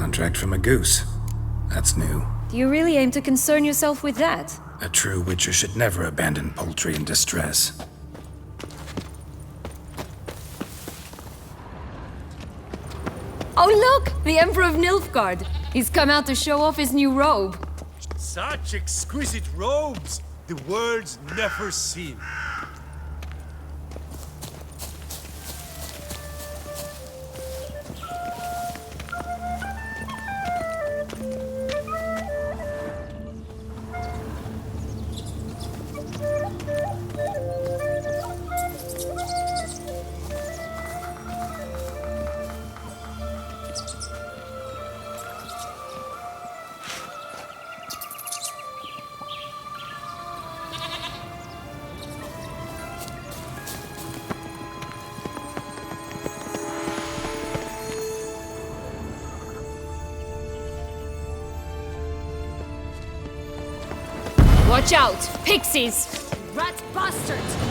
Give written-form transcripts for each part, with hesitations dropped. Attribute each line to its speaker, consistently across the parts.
Speaker 1: contract from a goose. That's new.
Speaker 2: Do you really aim to concern yourself with that?
Speaker 1: A true witcher should never abandon poultry in distress.
Speaker 2: Oh look! The Emperor of Nilfgaard! He's come out to show off his new robe.
Speaker 3: Such exquisite robes! The world's never seen.
Speaker 2: Watch out! Pixies! Rat bastards!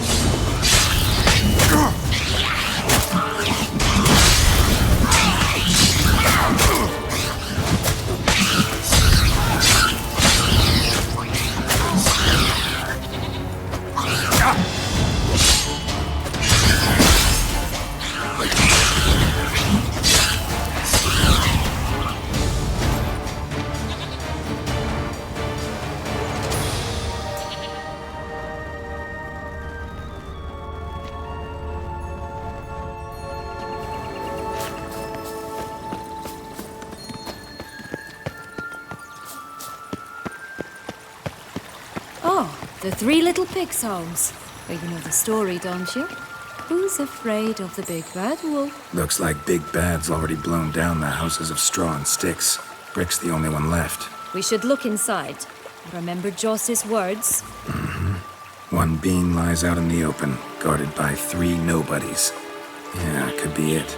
Speaker 2: The Three Little Pigs' homes. Well, you know the story, don't you? Who's afraid of the big bad wolf?
Speaker 1: Looks like Big Bad's already blown down the houses of straw and sticks. Brick's the only one left.
Speaker 2: We should look inside. Remember Joss's words?
Speaker 1: One beam lies out in the open, guarded by 3 nobodies. Yeah, could be it.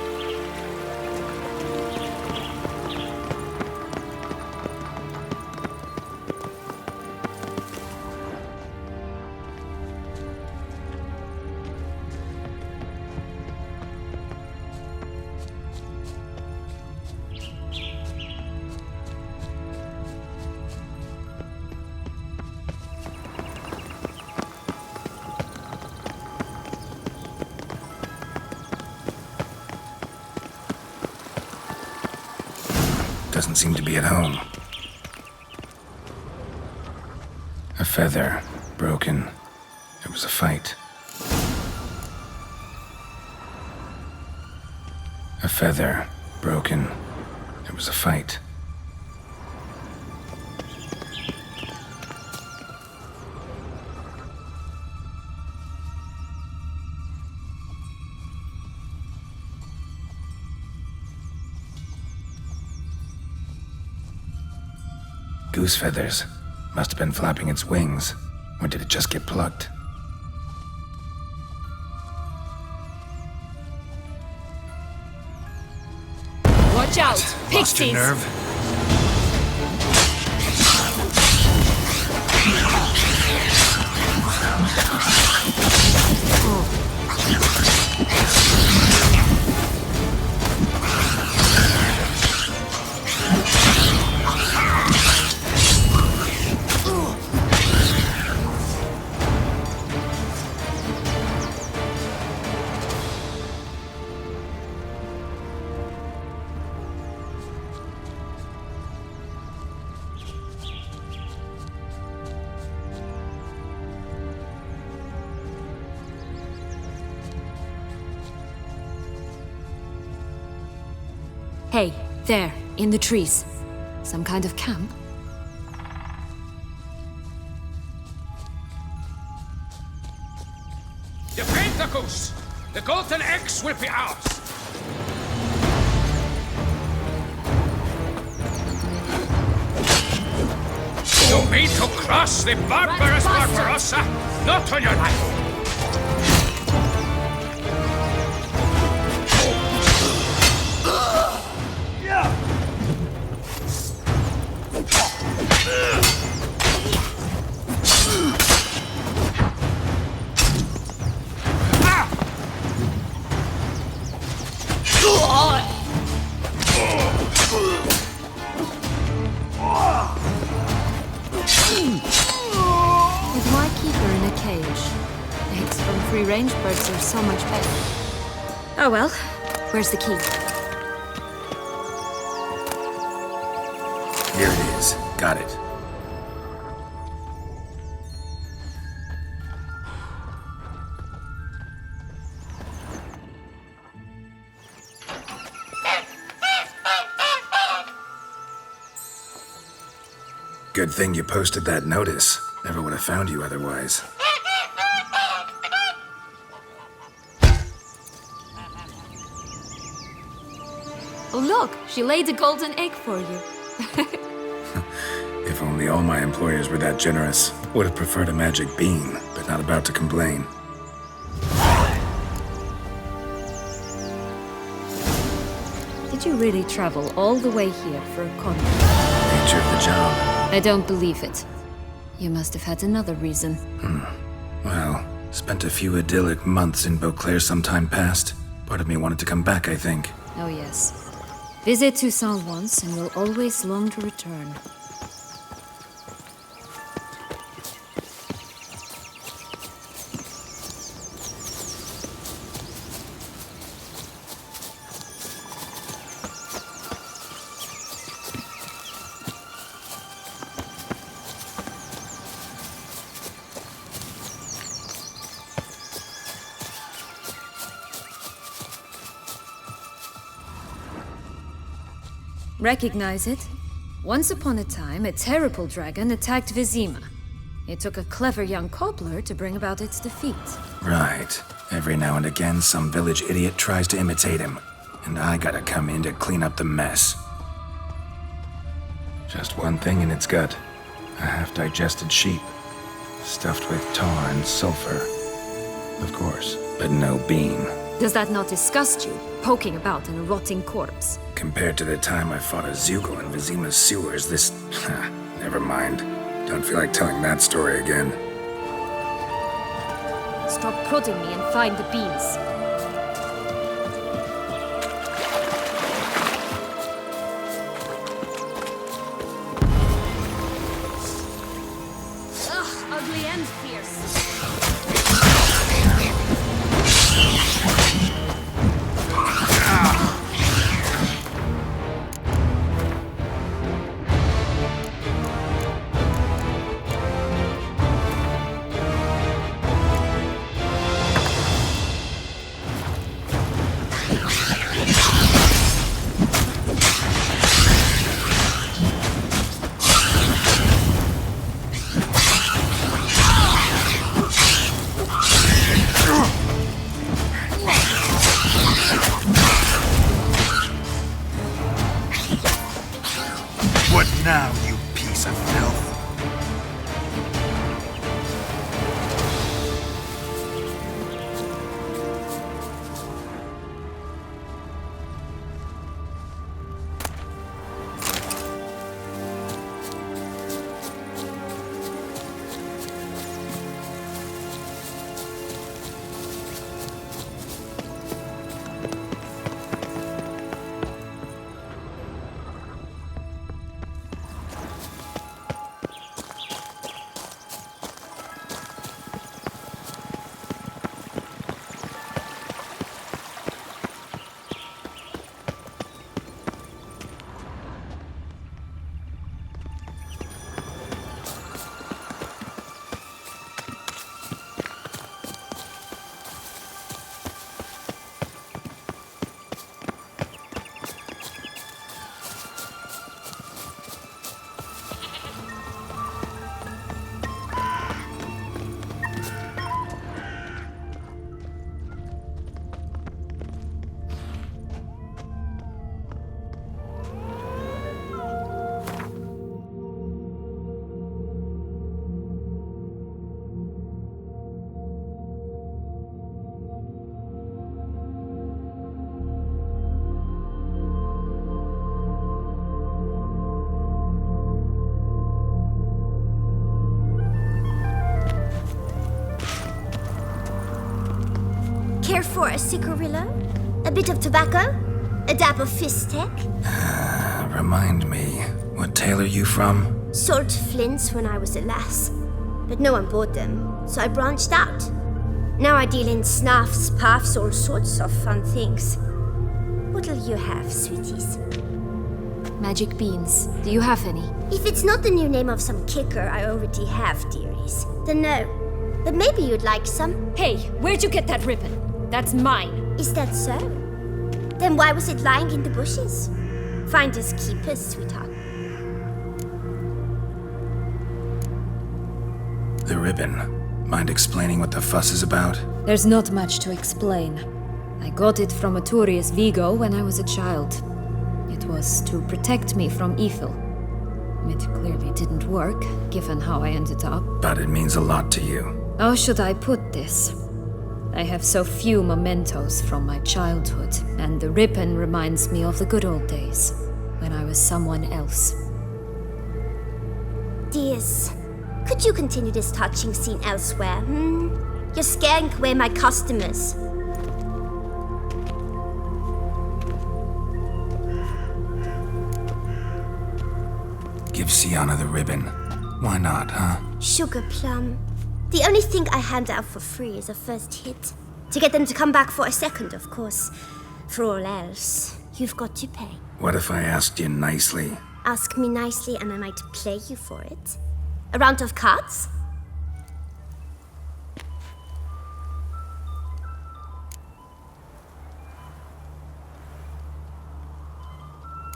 Speaker 1: Doesn't seem to be at home. A feather, broken. It was a fight. A feather, broken. It was a fight. Goose feathers. Must have been flapping its wings. Or did it just get plucked?
Speaker 2: Watch out!
Speaker 1: Lost your
Speaker 2: Pixies!
Speaker 1: nerve?
Speaker 2: Hey, there, in the trees. Some kind of camp?
Speaker 4: Defend the goose! The golden eggs will be ours! You mean to cross the barbarous Barbarossa? Not on your life!
Speaker 2: free-range birds are so much better. Oh well, where's the key?
Speaker 1: Here it is. Got it. Good thing you posted that notice. Never would have found you otherwise.
Speaker 2: Oh look, she laid a golden egg for you.
Speaker 1: If only all my employers were that generous. Would have preferred a magic bean, but not about to complain.
Speaker 2: Did you really travel all the way here for a contract?
Speaker 1: Nature of the job.
Speaker 2: I don't believe it. You must have had another reason.
Speaker 1: Well, spent a few idyllic months in Beauclair some time past. Part of me wanted to come back, I think.
Speaker 2: Oh yes. Visit Toussaint once and you'll always long to return. Recognize it? Once upon a time, a terrible dragon attacked Vizima. It took a clever young cobbler to bring about its defeat.
Speaker 1: Right. Every now and again, some village idiot tries to imitate him. And I gotta come in to clean up the mess. Just one thing in its gut. A half-digested sheep. Stuffed with tar and sulfur. Of course, but no bean.
Speaker 2: Does that not disgust you, poking about in a rotting corpse?
Speaker 1: Compared to the time I fought a Zeugl in Vizima's sewers, this... never mind. Don't feel like telling that story again.
Speaker 2: Stop prodding me and find the beans. Ugh, ugly and fierce.
Speaker 3: What now, you piece of filth?
Speaker 5: Care for a cigarillo? A bit of tobacco? A dab of fistek?
Speaker 1: Remind me, what tale are you from?
Speaker 5: Sold flints when I was a lass. But no one bought them, so I branched out. Now I deal in snuffs, puffs, all sorts of fun things. What'll you have, sweeties?
Speaker 2: Magic beans. Do you have any?
Speaker 5: If it's not the new name of some kicker I already have, dearies, then no. But maybe you'd like some.
Speaker 2: Hey, where'd you get that ribbon? That's mine.
Speaker 5: Is that so? Then why was it lying in the bushes? Finders keepers, sweetheart.
Speaker 1: The ribbon. Mind explaining what the fuss is about?
Speaker 2: There's not much to explain. I got it from Aturius Vigo when I was a child. It was to protect me from evil. It clearly didn't work, given how I ended up.
Speaker 1: But it means a lot to you.
Speaker 2: How should I put this? I have so few mementos from my childhood, and the ribbon reminds me of the good old days, when I was someone else.
Speaker 5: Dears, could you continue this touching scene elsewhere, You're scaring away my customers.
Speaker 1: Give Sienna the ribbon. Why not, huh?
Speaker 5: Sugar plum. The only thing I hand out for free is a first hit. To get them to come back for a second, of course. For all else, you've got to pay.
Speaker 1: What if I asked you nicely?
Speaker 5: Ask me nicely and I might play you for it. A round of cards?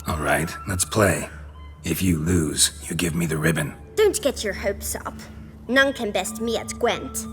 Speaker 1: All right, let's play. If you lose, you give me the ribbon.
Speaker 5: Don't get your hopes up. None can best me at Gwent.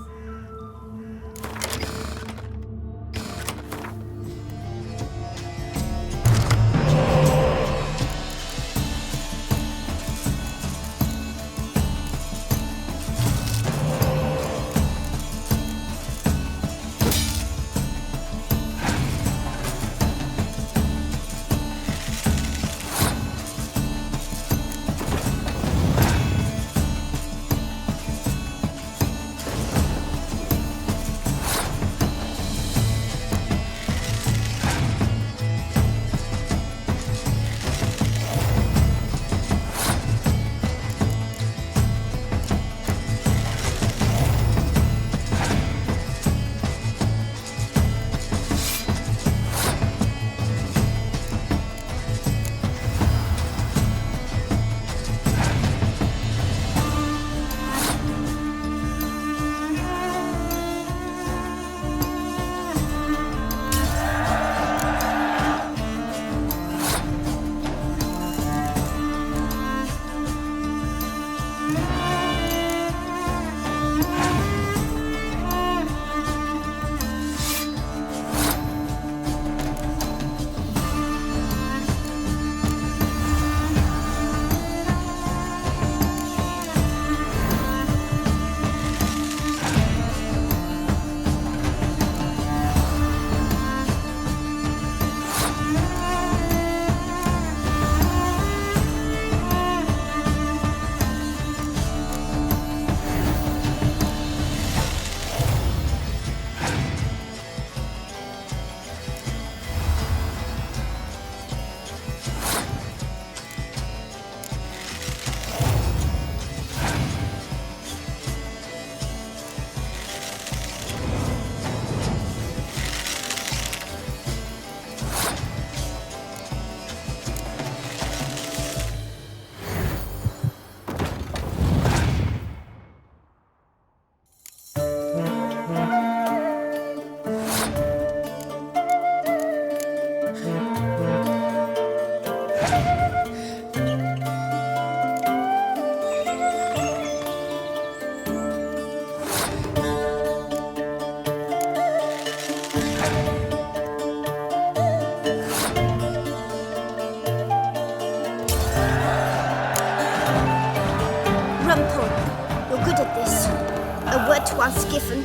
Speaker 5: Once given.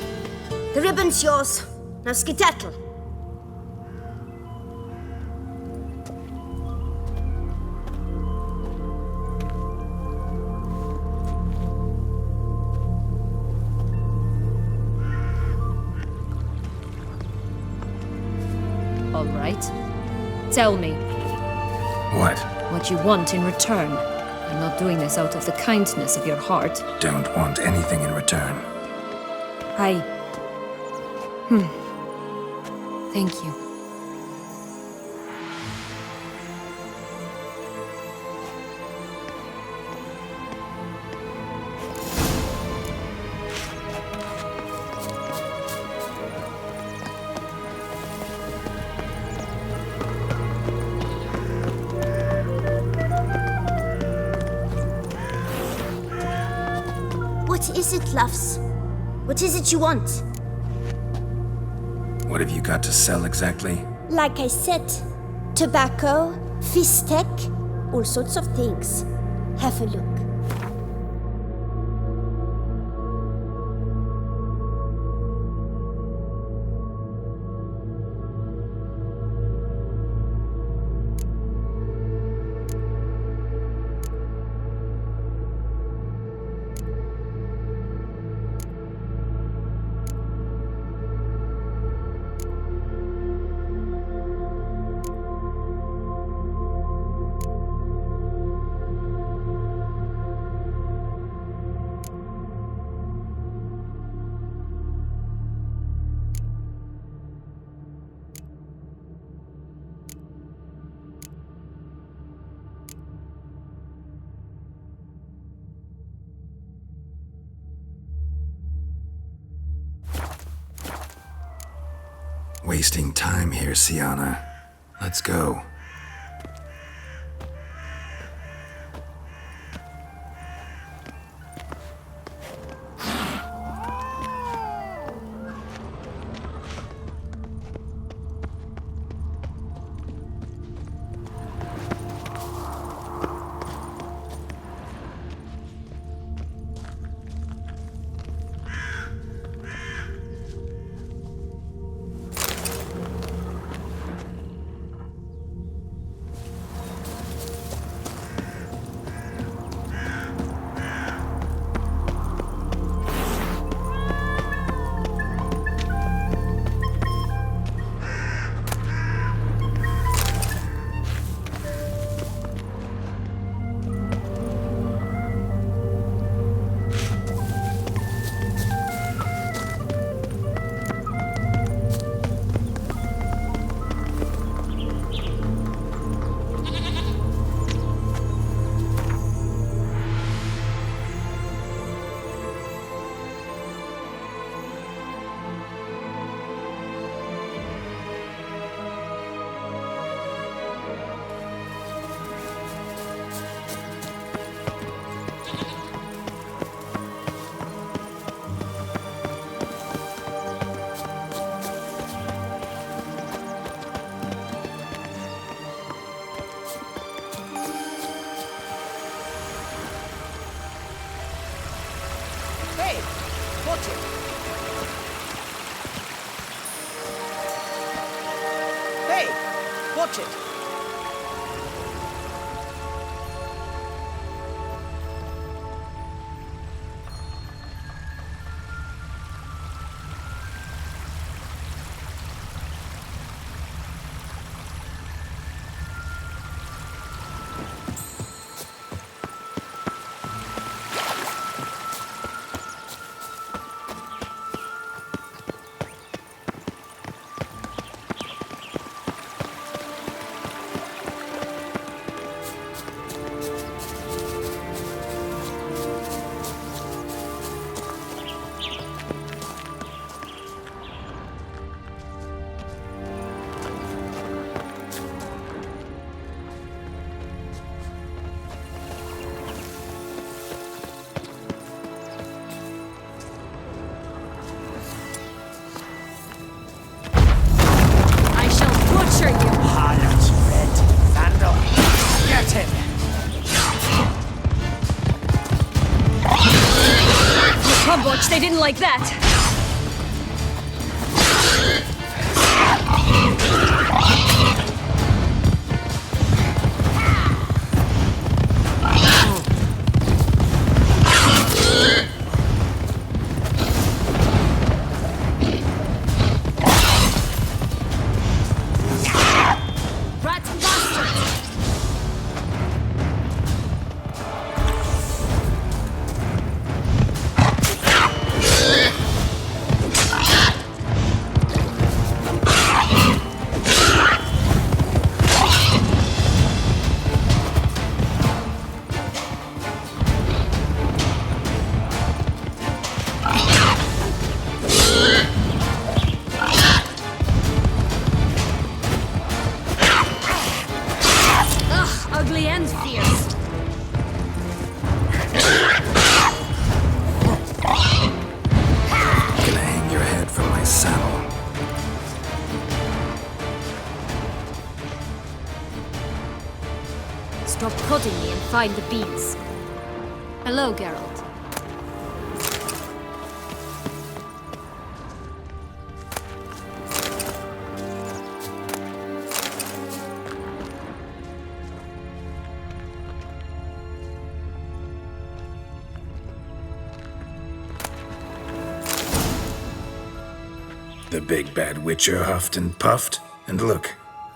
Speaker 5: The ribbon's yours. Now skedaddle.
Speaker 2: All right. Tell me.
Speaker 1: What?
Speaker 2: What you want in return. I'm not doing this out of the kindness of your heart.
Speaker 1: Don't want anything in return.
Speaker 2: Thank you.
Speaker 5: What is it, loves? What is it you want?
Speaker 1: What have you got to sell exactly?
Speaker 5: Like I said, tobacco, fish tech, all sorts of things. Have a look.
Speaker 1: Wasting time here, Sienna. Let's go.
Speaker 6: Hey, watch it. Hey, watch it.
Speaker 2: I shall butcher you!
Speaker 6: Harlot, Red, Vandal, get him!
Speaker 2: Come, Butch, they didn't like that! Rat bastard!
Speaker 5: fierce.
Speaker 1: Gonna hang your head from my saddle.
Speaker 2: Stop prodding me and find the beads. Hello, Geralt.
Speaker 1: The big bad witcher huffed and puffed, and look,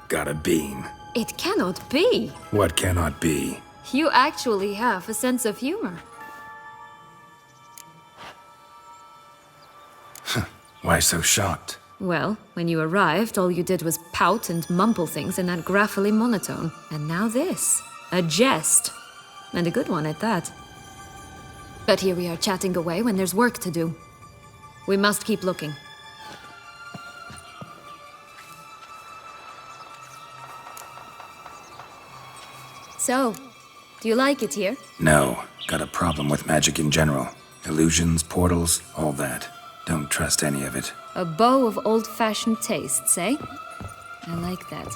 Speaker 1: got a beam.
Speaker 2: It cannot be.
Speaker 1: What cannot be?
Speaker 2: You actually have a sense of humor.
Speaker 1: Why so shocked?
Speaker 2: Well, when you arrived, all you did was pout and mumble things in that graphically monotone. And now this. A jest. And a good one at that. But here we are chatting away when there's work to do. We must keep looking. So, do you like it here?
Speaker 1: No, got a problem with magic in general. Illusions, portals, all that. Don't trust any of it.
Speaker 2: A bow of old-fashioned tastes, eh? I like that.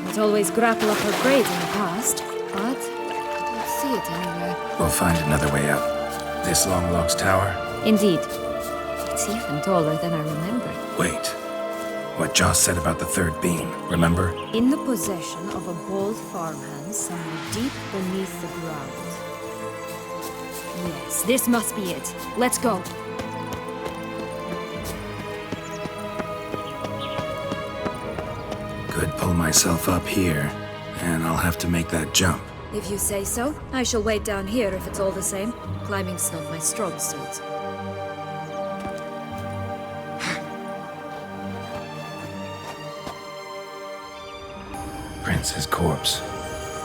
Speaker 2: I'd always grapple up her grades in the past, but I don't see it anywhere.
Speaker 1: We'll find another way up. This long log's tower?
Speaker 2: Indeed. It's even taller than I remembered.
Speaker 1: Wait. What Joss said about the third beam, remember?
Speaker 2: In the possession of a bold farmhand somewhere deep beneath the ground. Yes, this must be it. Let's go.
Speaker 1: Could pull myself up here, and I'll have to make that jump.
Speaker 2: If you say so, I shall wait down here if it's all the same. Climbing's not my strong suit.
Speaker 1: Prince's corpse.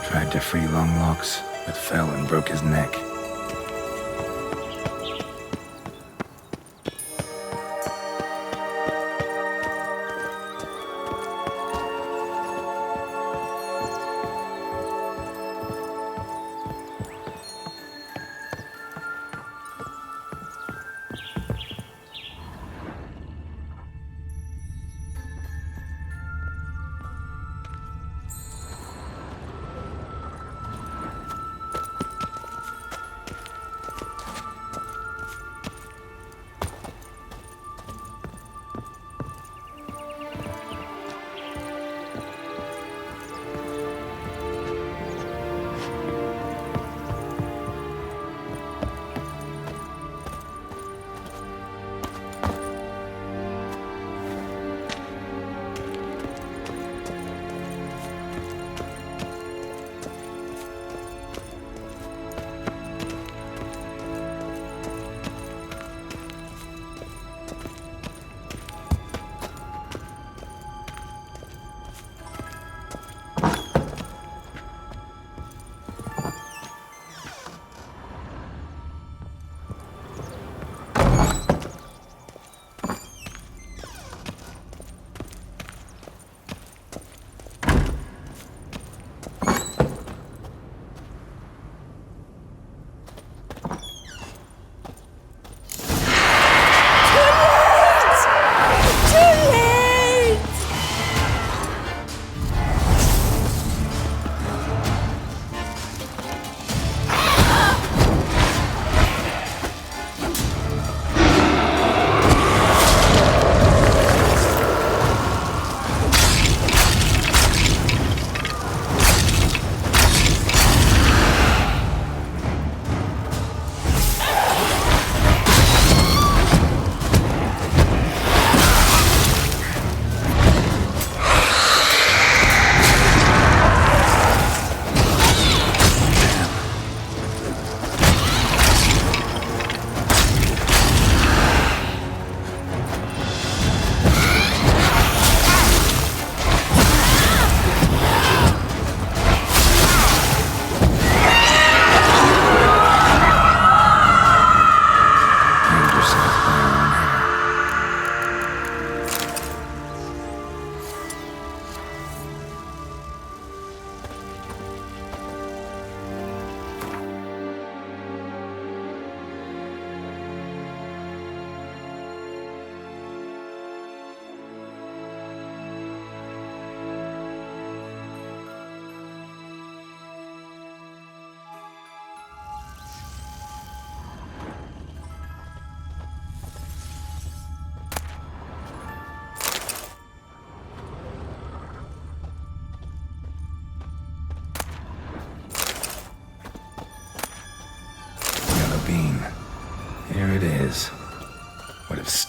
Speaker 1: Tried to free Longlocks, but fell and broke his neck.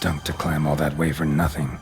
Speaker 1: stunk to climb all that way for nothing.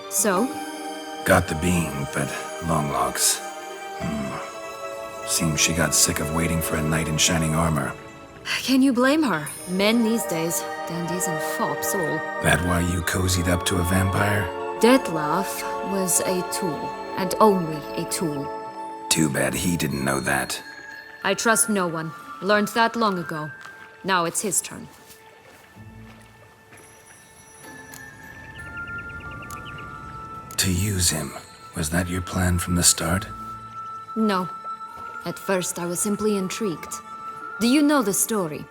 Speaker 2: So?
Speaker 1: Got the bean, but long logs. Seems she got sick of waiting for a knight in shining armor.
Speaker 2: Can you blame her? Men these days, dandies and fops all.
Speaker 1: That why you cozied up to a vampire?
Speaker 2: Detlef was a tool, and only a tool.
Speaker 1: Too bad he didn't know that.
Speaker 2: I trust no one. Learned that long ago. Now it's his turn.
Speaker 1: To use him. Was that your plan from the start?
Speaker 2: No. At first, I was simply intrigued. Do you know the story?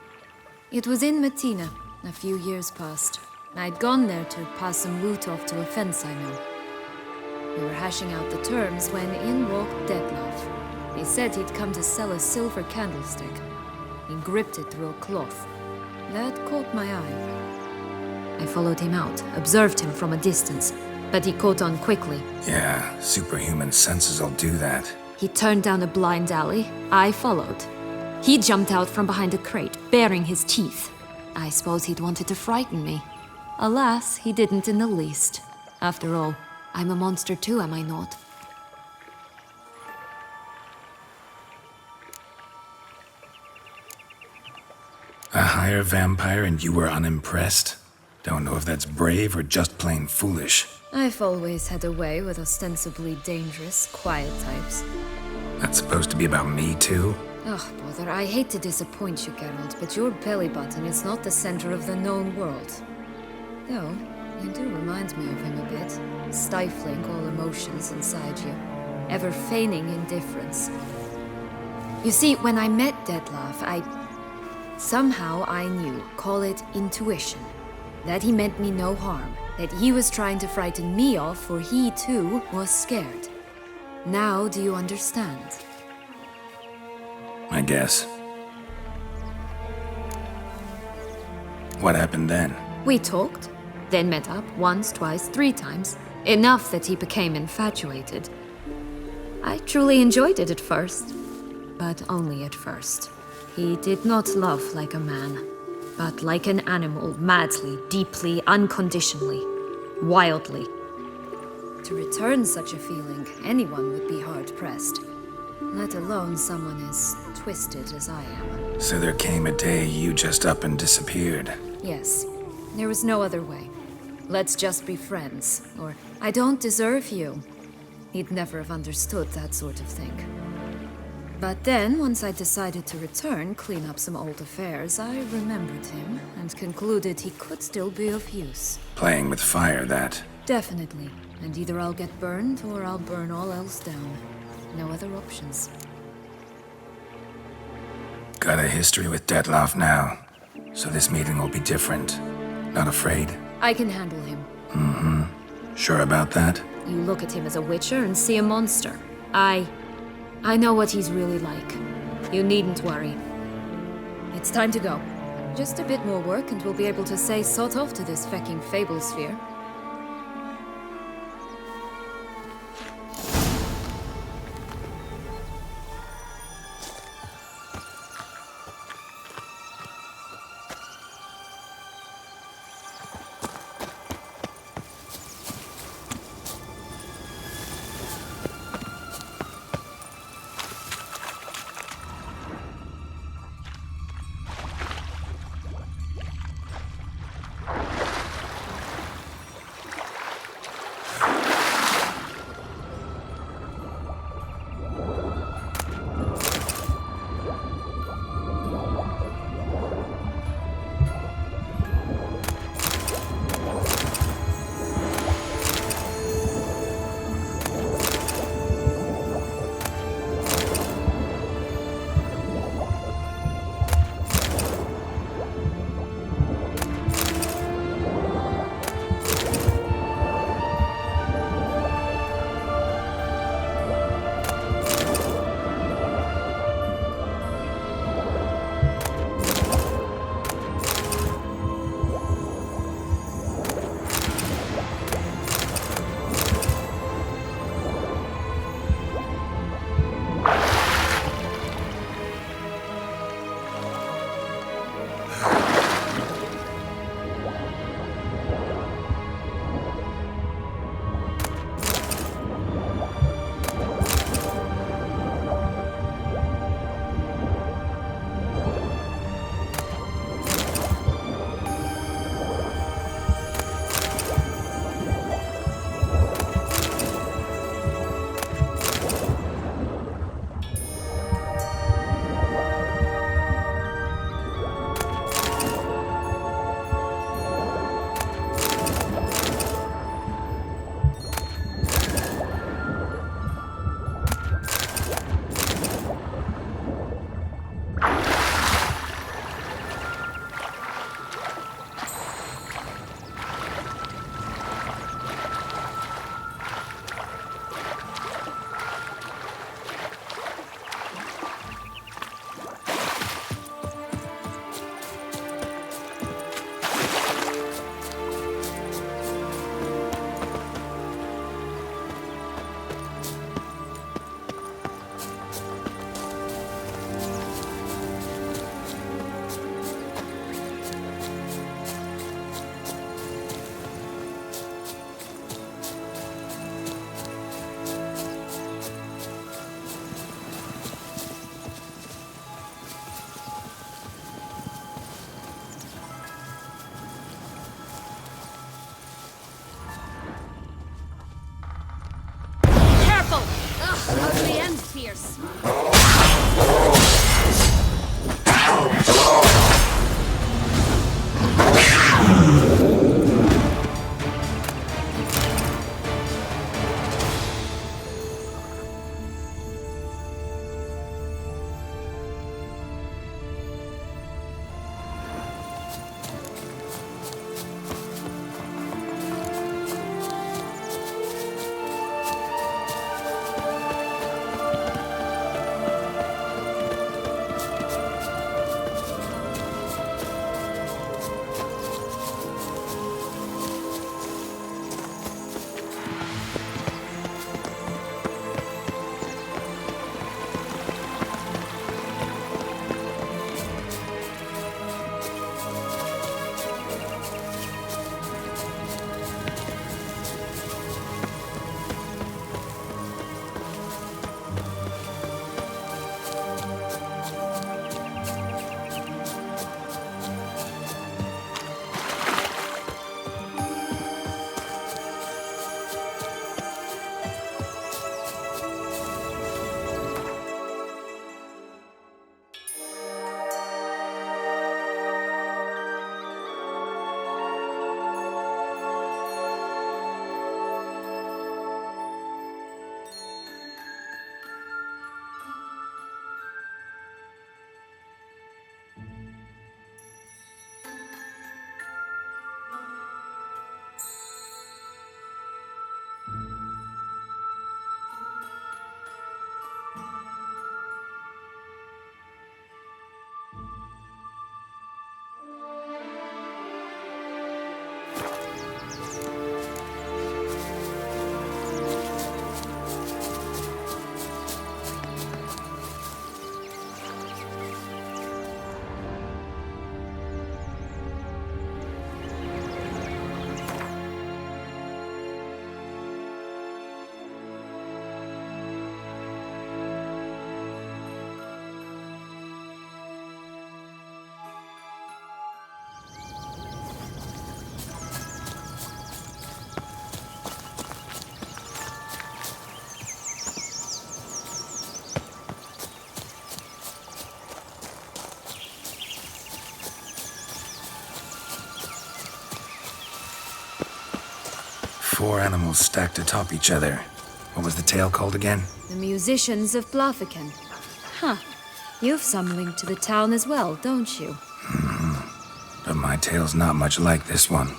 Speaker 2: It was in Metina, a few years past. I'd gone there to pass some loot off to a fence I know. We were hashing out the terms when in walked Detlef. He said he'd come to sell a silver candlestick. He gripped it through a cloth. That caught my eye. I followed him out, observed him from a distance, but he caught on quickly.
Speaker 1: Yeah, superhuman senses will do that.
Speaker 2: He turned down a blind alley. I followed. He jumped out from behind a crate, baring his teeth. I suppose he'd wanted to frighten me. Alas, he didn't in the least. After all, I'm a monster too, am I not?
Speaker 1: A higher vampire and you were unimpressed? Don't know if that's brave or just plain foolish.
Speaker 2: I've always had a way with ostensibly dangerous, quiet types.
Speaker 1: That's supposed to be about me too?
Speaker 2: Oh, bother, I hate to disappoint you, Geralt, but your belly button is not the center of the known world. Though, you do remind me of him a bit, stifling all emotions inside you, ever feigning indifference. You see, when I met Detlef, somehow I knew, call it intuition, that he meant me no harm, that he was trying to frighten me off, for he too was scared. Now do you understand?
Speaker 1: I guess. What happened then?
Speaker 2: We talked, then met up once, twice, 3 times. Enough that he became infatuated. I truly enjoyed it at first, but only at first. He did not love like a man, but like an animal, madly, deeply, unconditionally, wildly. To return such a feeling, anyone would be hard-pressed, let alone someone as twisted as I am.
Speaker 1: So there came a day you just up and disappeared.
Speaker 2: Yes, there was no other way. Let's just be friends, or I don't deserve you. He'd never have understood that sort of thing. But then, once I decided to return, clean up some old affairs, I remembered him and concluded he could still be of use.
Speaker 1: Playing with fire, that.
Speaker 2: Definitely. And either I'll get burned or I'll burn all else down. No other options.
Speaker 1: Got a history with Detlef now, so this meeting will be different. Not afraid?
Speaker 2: I can handle him.
Speaker 1: Sure about that?
Speaker 2: You look at him as a witcher and see a monster. I know what he's really like. You needn't worry. It's time to go. Just a bit more work and we'll be able to say sod off to this fecking fable sphere.
Speaker 1: 4 animals stacked atop each other. What was the tale called again?
Speaker 2: The musicians of Blaviken. Huh. You've some link to the town as well, don't you?
Speaker 1: But my tale's not much like this one.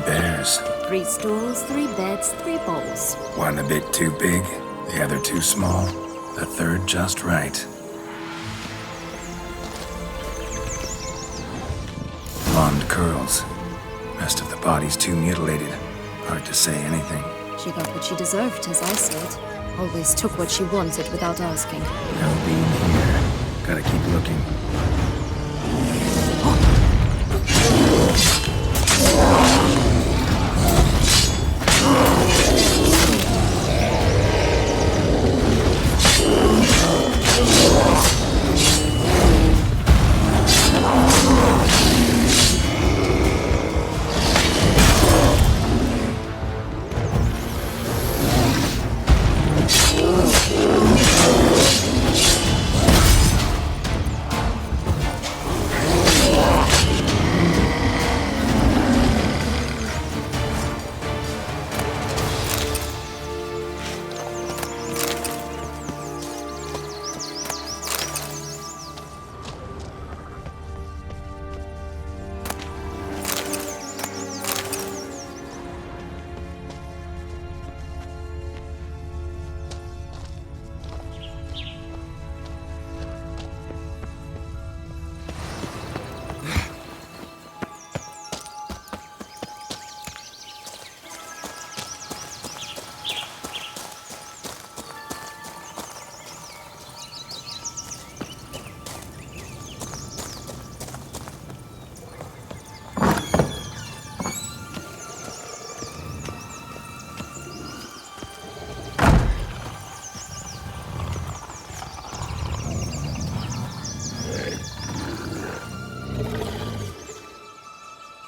Speaker 1: Bears.
Speaker 2: 3 stools, 3 beds, 3 bowls.
Speaker 1: One a bit too big, the other too small, the third just right. Blonde curls. Rest of the body's too mutilated. Hard to say anything.
Speaker 2: She got what she deserved, as I said. Always took what she wanted without asking.
Speaker 1: No being here. Gotta keep looking.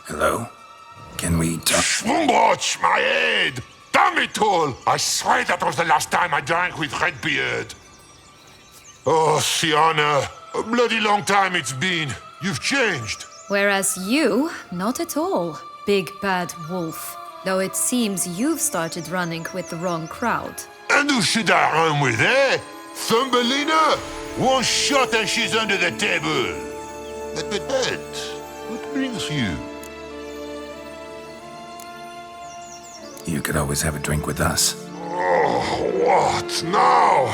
Speaker 1: Hello? Can we talk?
Speaker 7: Schwumbroch, my head! Damn it all! I swear that was the last time I drank with Redbeard. Oh, Sienna, a bloody long time it's been. You've changed.
Speaker 2: Whereas you, not at all, big bad wolf. Though it seems you've started running with the wrong crowd.
Speaker 7: And who should I run with, eh? Thumbelina? One shot and she's under the table. But, what brings you?
Speaker 1: You could always have a drink with us.
Speaker 7: Oh, what now?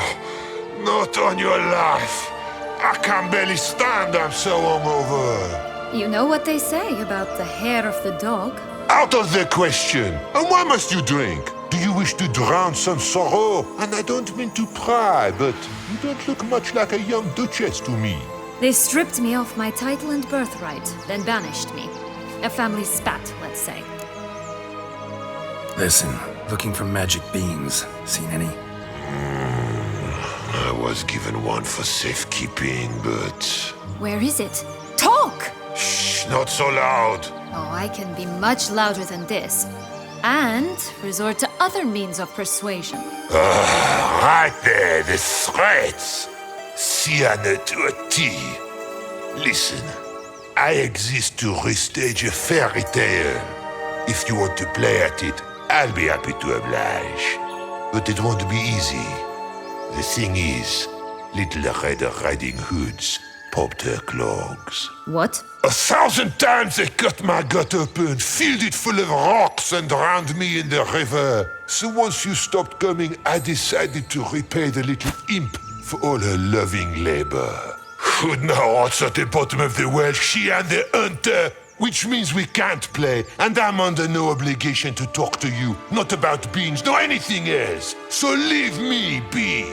Speaker 7: Not on your life. I can barely stand, I'm so hungover.
Speaker 2: You know what they say about the hair of the dog?
Speaker 7: Out of the question. And why must you drink? Do you wish to drown some sorrow? And I don't mean to pry, but you don't look much like a young duchess to me.
Speaker 2: They stripped me of my title and birthright, then banished me. A family spat, let's say.
Speaker 1: Listen, looking for magic beans. Seen any?
Speaker 7: I was given one for safekeeping, but...
Speaker 2: Where is it? Talk!
Speaker 7: Shh, not so loud.
Speaker 2: Oh, I can be much louder than this. And resort to other means of persuasion.
Speaker 7: Right there, the threats. Sienna to a T. Listen, I exist to restage a fairy tale. If you want to play at it, I'll be happy to oblige. But it won't be easy. The thing is, Little Red Riding Hoods popped her clogs.
Speaker 2: What?
Speaker 7: 1,000 times they cut my gut open, filled it full of rocks and drowned me in the river. So once you stopped coming, I decided to repay the little imp for all her loving labor. Who now odds at the bottom of the well, she and the hunter, which means we can't play, and I'm under no obligation to talk to you, not about beans, nor anything else. So leave me be.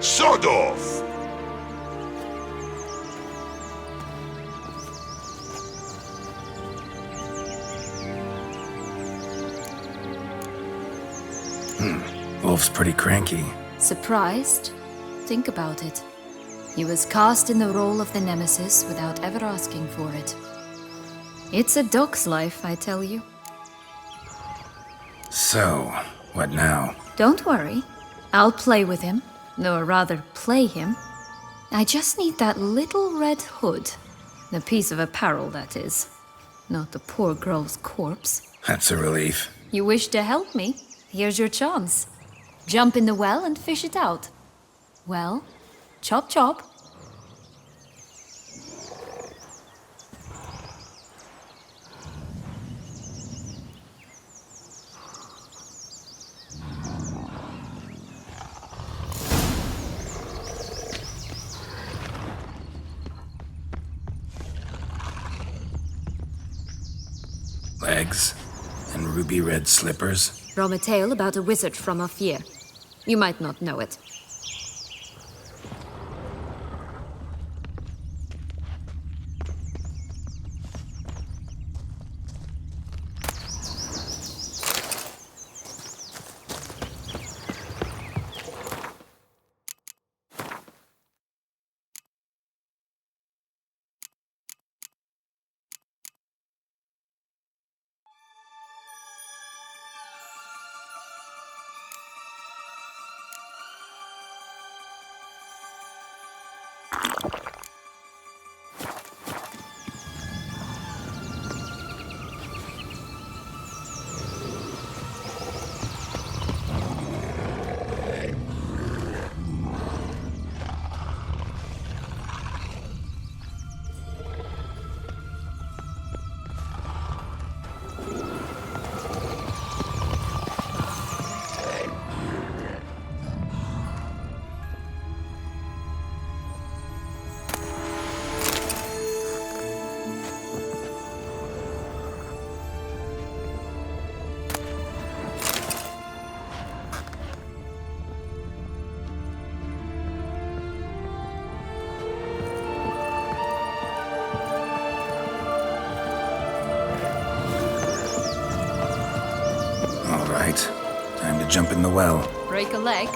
Speaker 7: Sod off.
Speaker 1: Wolf's pretty cranky.
Speaker 2: Surprised? Think about it. He was cast in the role of the Nemesis without ever asking for it. It's a dog's life, I tell you.
Speaker 1: So, what now?
Speaker 2: Don't worry. I'll play with him. Or rather, play him. I just need that little red hood. The piece of apparel, that is. Not the poor girl's corpse.
Speaker 1: That's a relief.
Speaker 2: You wish to help me? Here's your chance. Jump in the well and fish it out. Well, chop chop.
Speaker 1: Legs and ruby red slippers.
Speaker 2: From a tale about a wizard from Ophir. You might not know it.
Speaker 1: Time to jump in the well.
Speaker 2: Break a leg?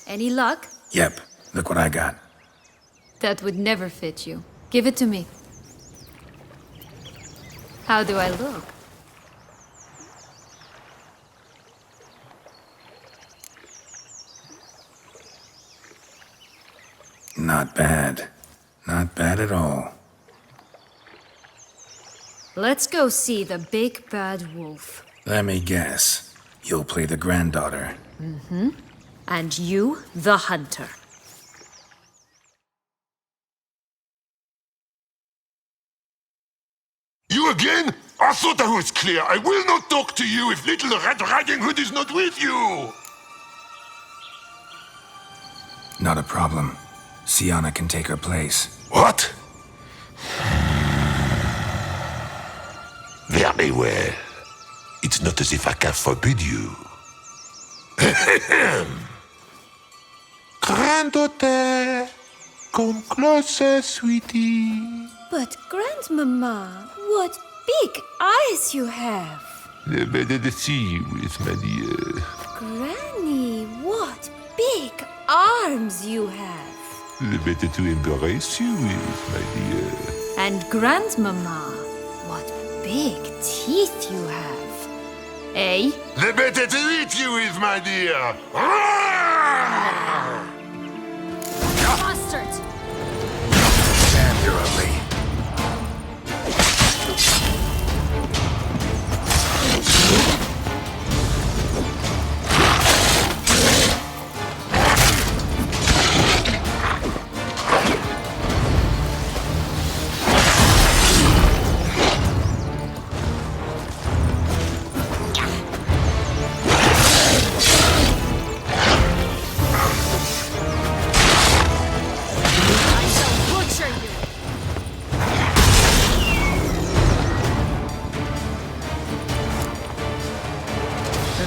Speaker 2: Any luck?
Speaker 1: Yep, look what I got.
Speaker 2: That would never fit you. Give it to me. How do I look?
Speaker 1: Not bad. Not bad at all.
Speaker 2: Let's go see the big bad wolf.
Speaker 1: Let me guess. You'll play the granddaughter.
Speaker 2: And you, the hunter.
Speaker 7: You again? I thought I was clear. I will not talk to you if little Red Riding Hood is not with you!
Speaker 1: Not a problem. Sienna can take her place.
Speaker 7: What? Very well. It's not as if I can forbid you. Granddaughter, come closer, sweetie.
Speaker 2: But Grandmama, what big eyes you have!
Speaker 7: The better to see you with, my dear.
Speaker 2: Granny, what big arms you have!
Speaker 7: The better to embrace you with, my dear.
Speaker 2: And Grandmama, what big teeth you have! Eh?
Speaker 7: The better to eat you with, my dear.
Speaker 2: Bastard!
Speaker 1: Stand here, ugly.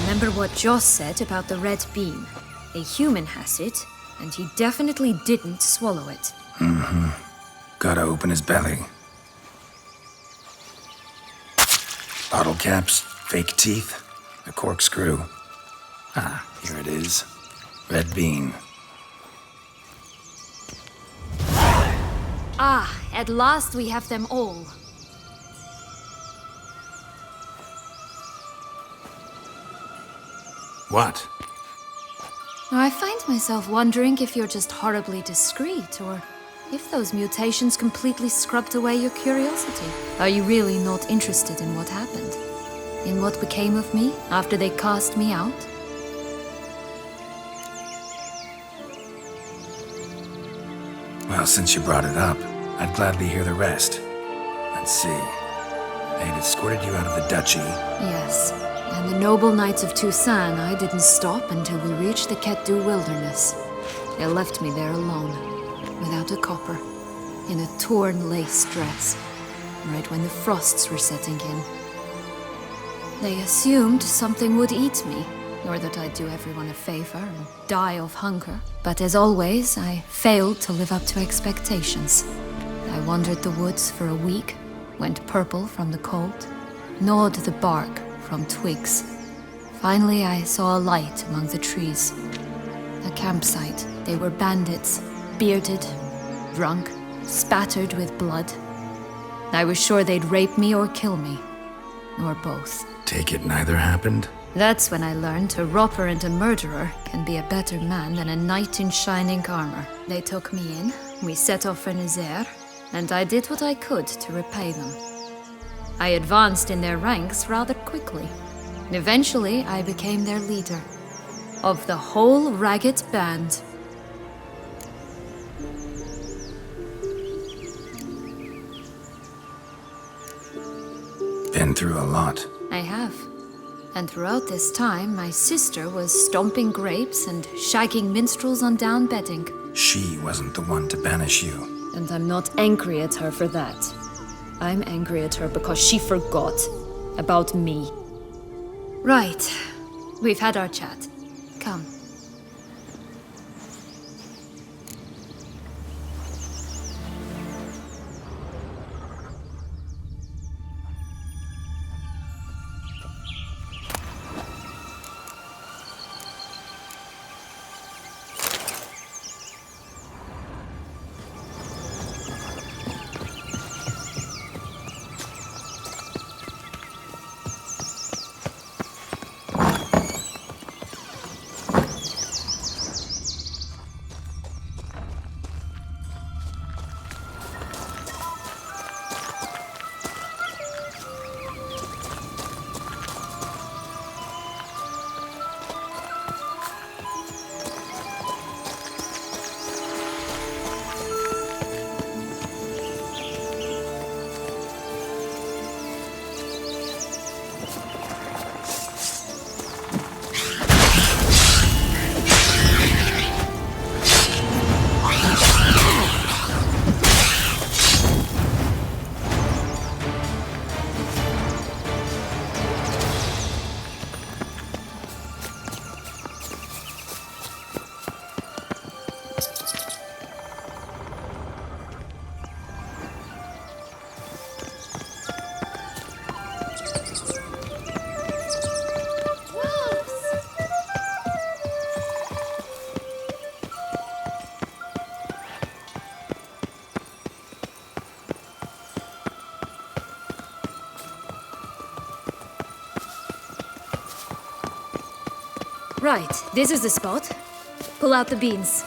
Speaker 2: Remember what Joss said about the red bean? A human has it, and he definitely didn't swallow it.
Speaker 1: Gotta open his belly. Bottle caps, fake teeth, a corkscrew. Ah, here it is. Red bean.
Speaker 2: Ah, at last we have them all.
Speaker 1: What?
Speaker 2: I find myself wondering if you're just horribly discreet, or if those mutations completely scrubbed away your curiosity. Are you really not interested in what happened? In what became of me after they cast me out?
Speaker 1: Well, since you brought it up, I'd gladly hear the rest. Let's see. They had escorted you out of the duchy.
Speaker 2: Yes. And the noble knights of Toussaint, I didn't stop until we reached the Ketdu wilderness. They left me there alone, without a copper, in a torn lace dress, right when the frosts were setting in. They assumed something would eat me, or that I'd do everyone a favor and die of hunger. But as always, I failed to live up to expectations. I wandered the woods for a week, went purple from the cold, gnawed the bark from twigs. Finally, I saw a light among the trees. A campsite. They were bandits, bearded, drunk, spattered with blood. I was sure they'd rape me or kill me, or both.
Speaker 1: Take it neither happened?
Speaker 2: That's when I learned a robber and a murderer can be a better man than a knight in shining armor. They took me in, we set off for Nazaire, and I did what I could to repay them. I advanced in their ranks rather quickly. Eventually, I became their leader. Of the whole ragged band.
Speaker 1: Been through a lot.
Speaker 2: I have. And throughout this time, my sister was stomping grapes and shagging minstrels on down bedding.
Speaker 1: She wasn't the one to banish you.
Speaker 2: And I'm not angry at her for that. I'm angry at her because she forgot about me. Right. We've had our chat. Come. Right, this is the spot. Pull out the beans.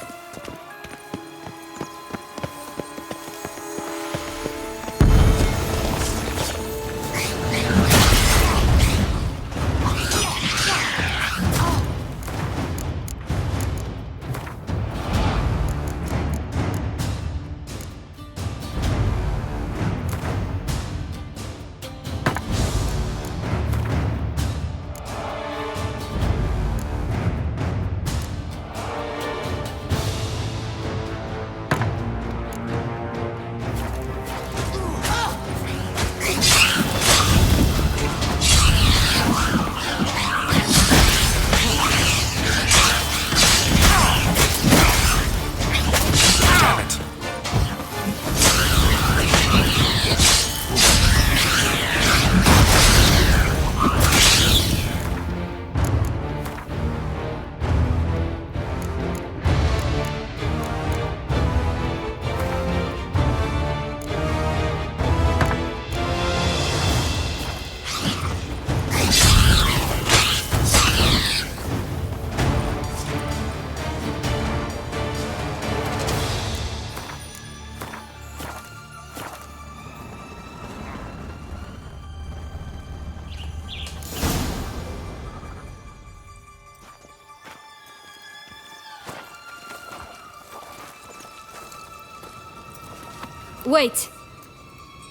Speaker 2: Wait!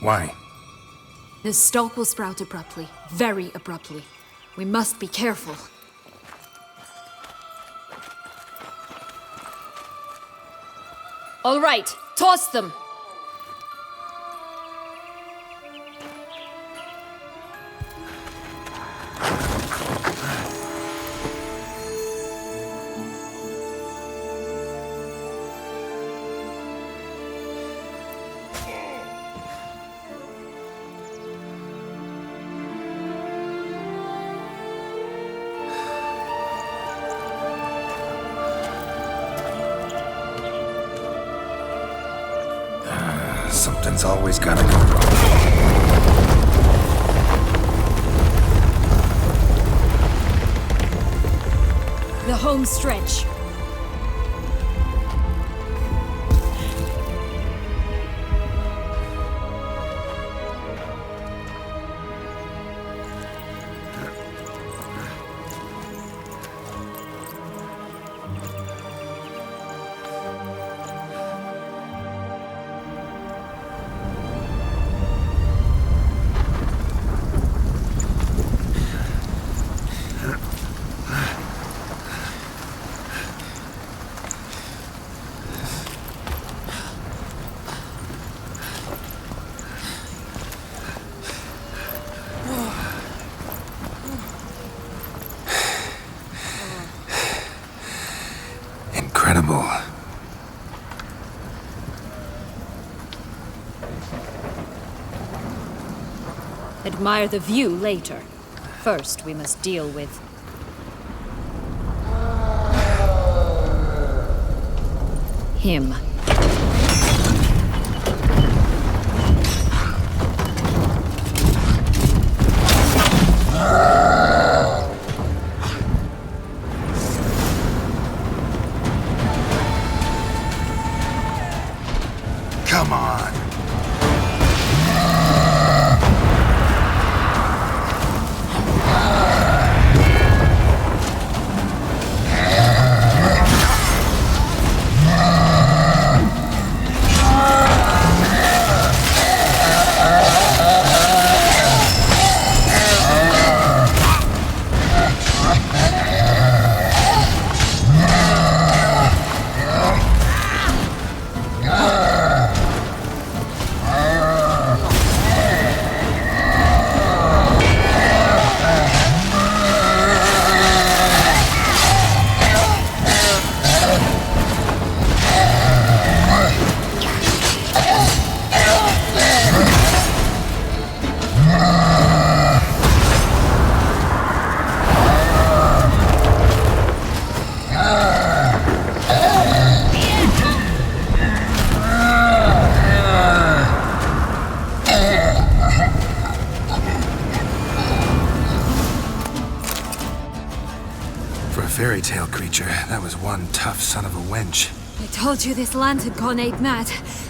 Speaker 1: Why?
Speaker 2: The stalk will sprout abruptly. Very abruptly. We must be careful. All right, toss them!
Speaker 1: Something's always gotta go wrong.
Speaker 2: The home stretch.
Speaker 1: Incredible.
Speaker 2: Admire the view later. First, we must deal with... him.
Speaker 1: Come on. tale creature. That was one tough son of a wench.
Speaker 2: I told you this land had gone ape mad,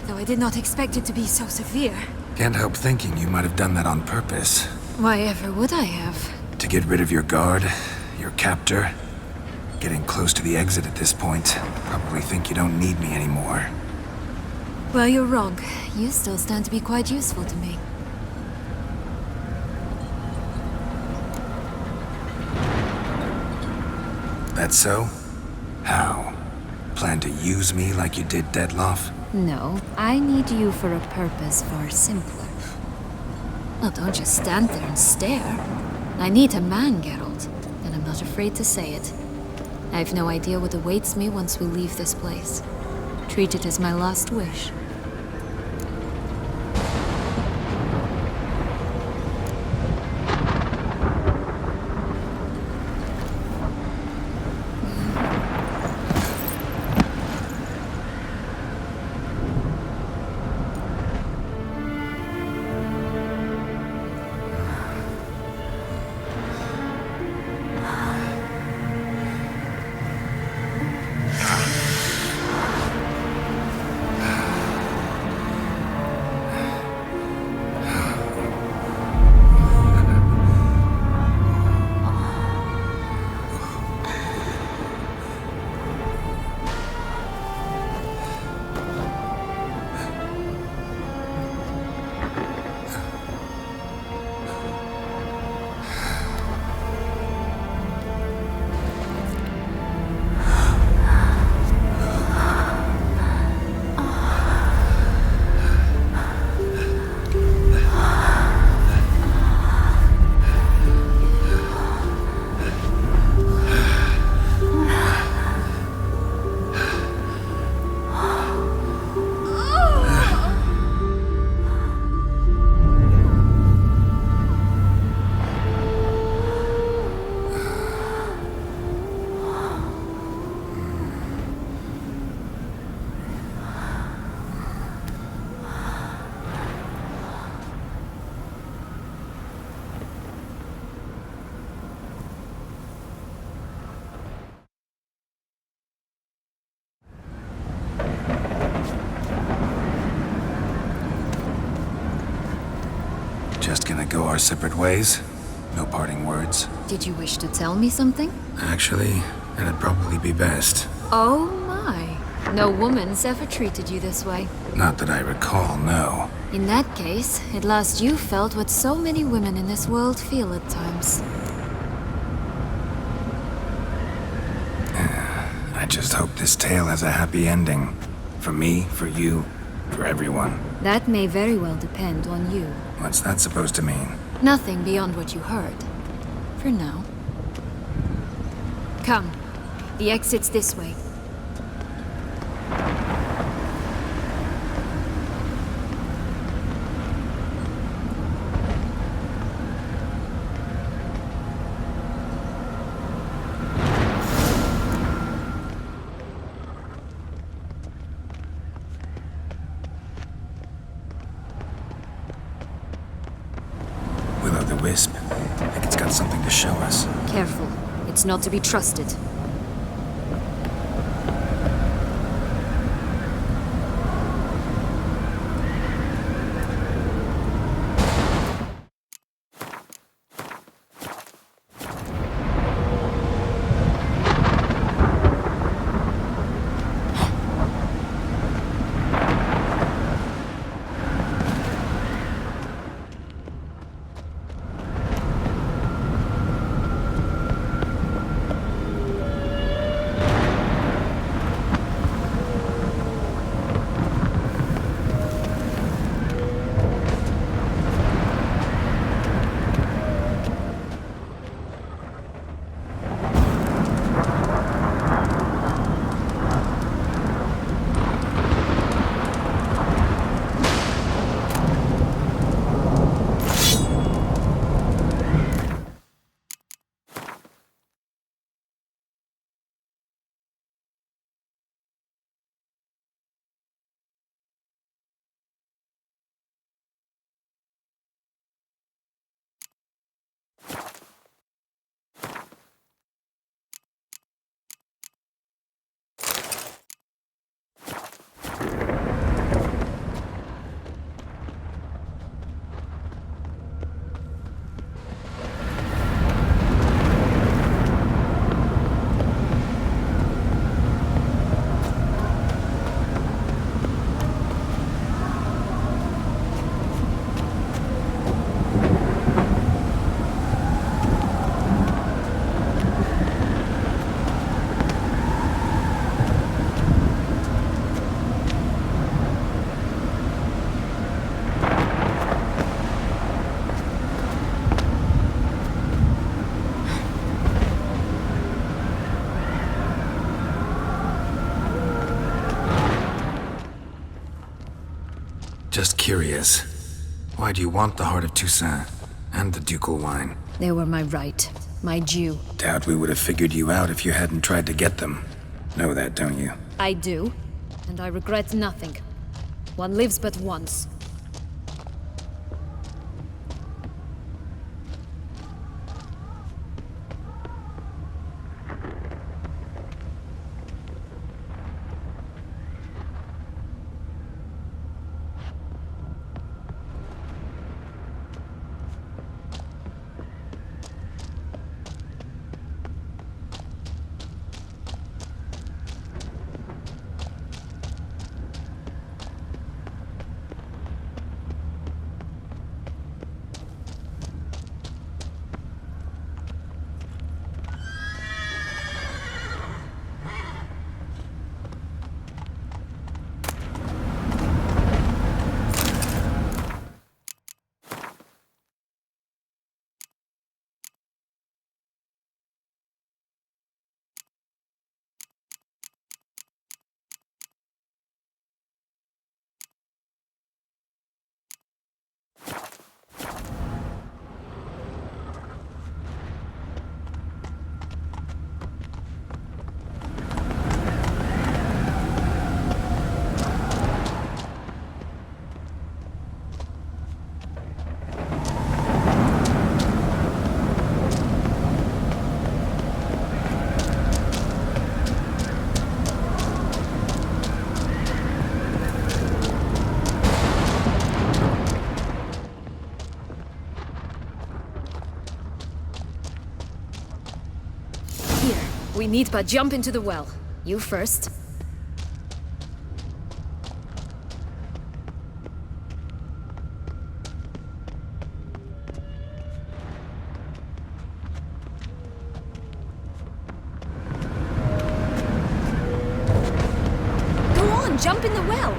Speaker 2: though I did not expect it to be so severe.
Speaker 1: Can't help thinking you might have done that on purpose.
Speaker 2: Why ever would I have?
Speaker 1: To get rid of your guard, your captor. Getting close to the exit at this point. Probably think you don't need me anymore.
Speaker 2: Well, you're wrong. You still stand to be quite useful to me.
Speaker 1: That so? How? Plan to use me like you did Detloff?
Speaker 2: No, I need you for a purpose far simpler. Well, don't just stand there and stare. I need a man, Geralt, and I'm not afraid to say it. I have no idea what awaits me once we leave this place. Treat it as my last wish.
Speaker 1: Just gonna go our separate ways? No parting words?
Speaker 2: Did you wish to tell me something?
Speaker 1: Actually, it'd probably be best.
Speaker 2: Oh my. No woman's ever treated you this way.
Speaker 1: Not that I recall, no.
Speaker 2: In that case, at last you felt what so many women in this world feel at times.
Speaker 1: I just hope this tale has a happy ending. For me, for you, for everyone.
Speaker 2: That may very well depend on you.
Speaker 1: What's that supposed to mean?
Speaker 2: Nothing beyond what you heard. For now. Come. The exit's this way.
Speaker 1: Will-o'-the-wisp. I think it's got something to show us.
Speaker 2: Careful. It's not to be trusted.
Speaker 1: Just curious. Why do you want the Heart of Toussaint and the ducal wine?
Speaker 2: They were my right, my due.
Speaker 1: Doubt we would have figured you out if you hadn't tried to get them. Know that, don't you?
Speaker 2: I do, and I regret nothing. One lives but once. We need but jump into the well. You first. Go on, jump in the well.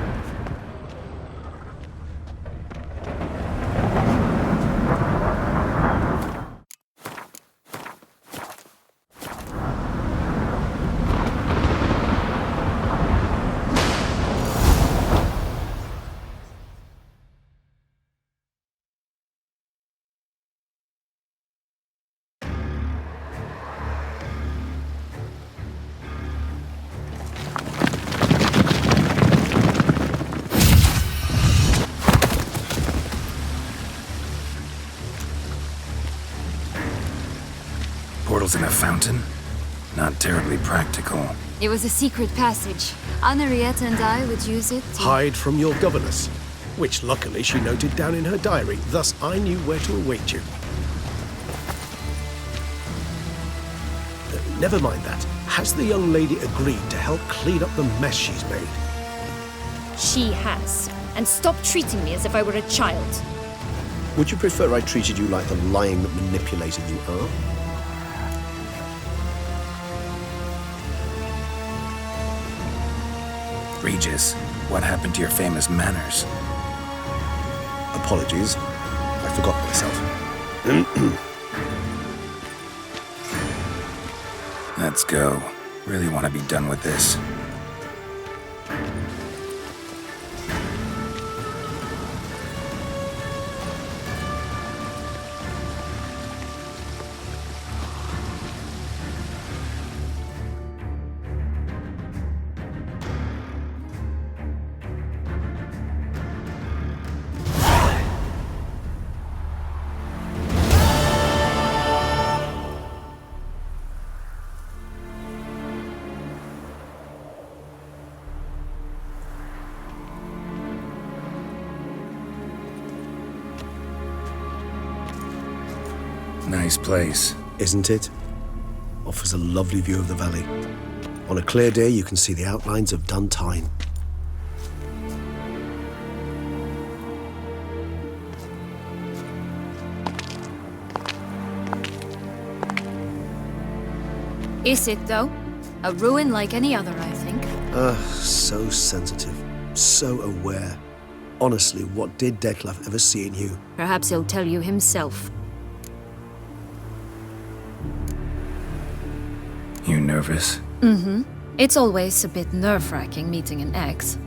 Speaker 1: Portals in a fountain? Not terribly practical.
Speaker 2: It was a secret passage. Henriette and I would use it to...
Speaker 8: Hide from your governess, which luckily she noted down in her diary, thus I knew where to await you. Never mind that. Has the young lady agreed to help clean up the mess she's made?
Speaker 2: She has. And stop treating me as if I were a child.
Speaker 8: Would you prefer I treated you like the lying, manipulated you are?
Speaker 1: Regis, what happened to your famous manners?
Speaker 8: Apologies. I forgot myself.
Speaker 1: Let's go. Really want to be done with this. Nice place.
Speaker 8: Isn't it? Offers a lovely view of the valley. On a clear day, you can see the outlines of Duntine.
Speaker 2: Is it, though? A ruin like any other, I think.
Speaker 8: So sensitive. So aware. Honestly, what did Declaf ever see in you?
Speaker 2: Perhaps he'll tell you himself.
Speaker 1: You nervous?
Speaker 2: Mm-hmm. It's always a bit nerve-wracking meeting an ex.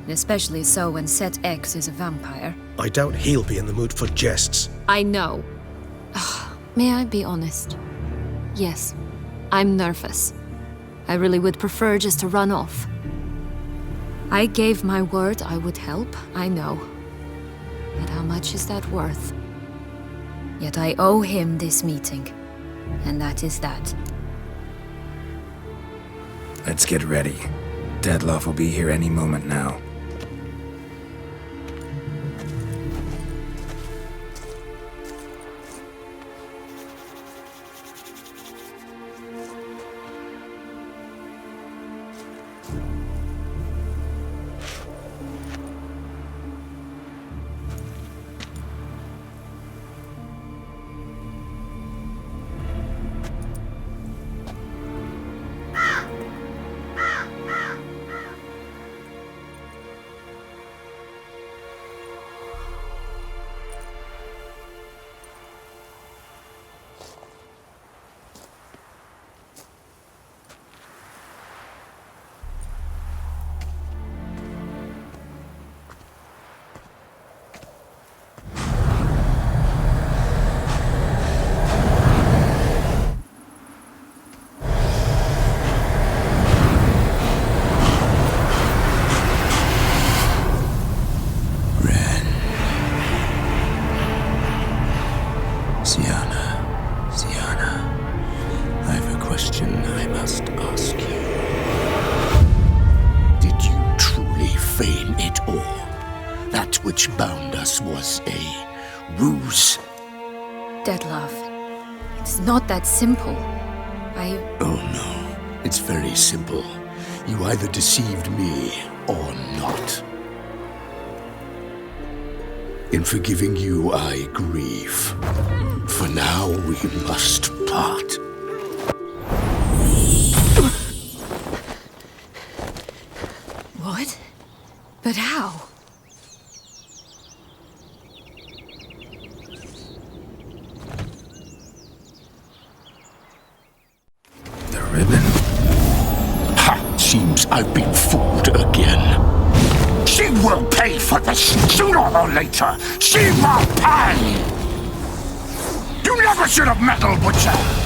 Speaker 2: Especially so when Set X is a vampire.
Speaker 8: I doubt he'll be in the mood for jests.
Speaker 2: I know. May I be honest? Yes, I'm nervous. I really would prefer just to run off. I gave my word I would help, I know. But how much is that worth? Yet I owe him this meeting. And that is that.
Speaker 1: Let's get ready. Deadloff will be here any moment now.
Speaker 9: Sienna, I have a question I must ask you. Did you truly feign it all? That which bound us was a ruse?
Speaker 2: Deadloff, it's not that simple.
Speaker 9: Oh no, it's very simple. You either deceived me or not. In forgiving you, I grieve. For now, we must part.
Speaker 2: What? But how?
Speaker 1: The ribbon?
Speaker 9: Ha! Seems I've been fooled again. She will pay for this, sooner or later. She will pay! You never should have meddled with her!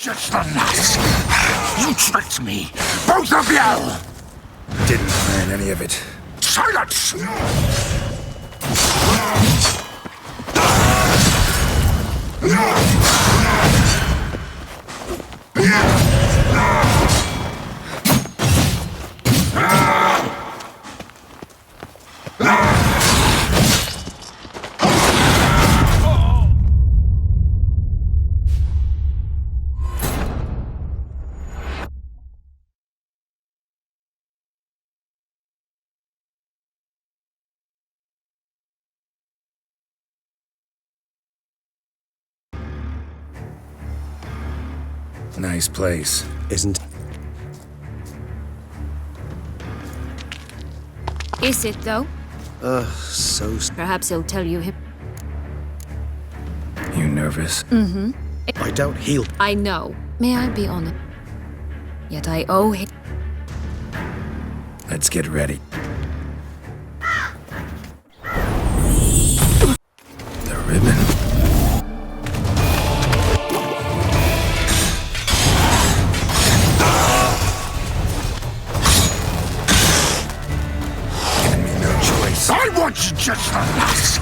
Speaker 9: just the last. You tricked me, both of you!
Speaker 1: Didn't plan any of it.
Speaker 9: Silence!
Speaker 1: Nice place.
Speaker 8: Isn't...
Speaker 2: Is it, though?
Speaker 8: so...
Speaker 2: Perhaps he'll tell you him.
Speaker 1: You nervous?
Speaker 8: I doubt he'll...
Speaker 2: I know. May I be honest? Yet I owe him.
Speaker 1: Let's get ready. The ribbon. Giving me no choice.
Speaker 9: I want you just the last.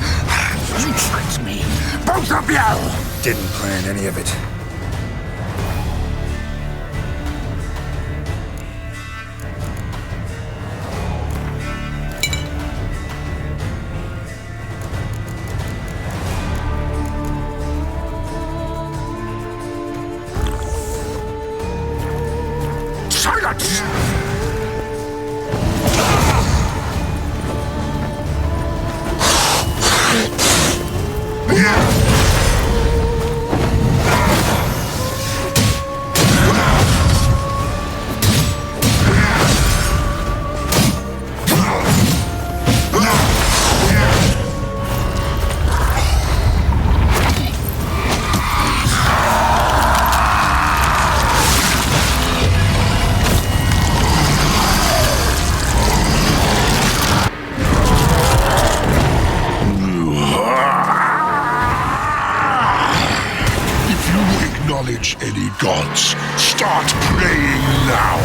Speaker 9: You tricked me, both of you!
Speaker 1: Didn't plan any of it.
Speaker 9: Silence! Acknowledge any gods. Start praying now.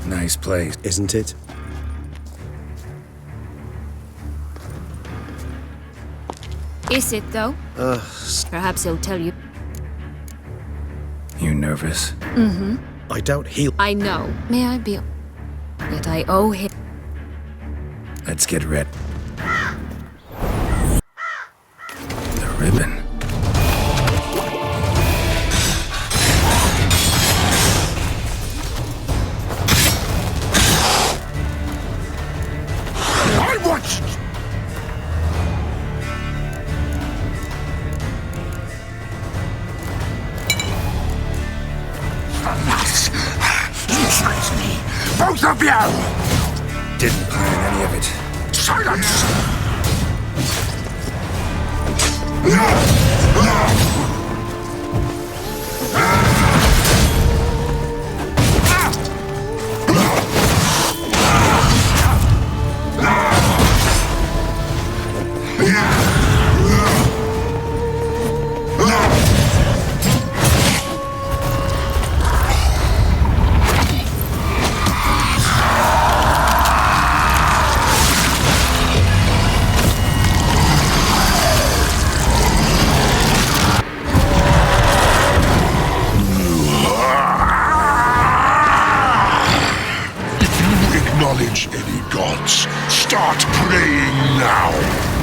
Speaker 1: Nice place.
Speaker 8: Isn't it?
Speaker 2: Is it, though? Perhaps he'll tell you.
Speaker 1: You nervous?
Speaker 8: I doubt he'll...
Speaker 2: I know. May I be... Yet I owe him.
Speaker 1: Let's get ready. The ribbon.
Speaker 9: I want you. Alas, you tricked me, both of you!
Speaker 1: Didn't plan any of it.
Speaker 9: Silence!
Speaker 7: acknowledge any gods, start praying now.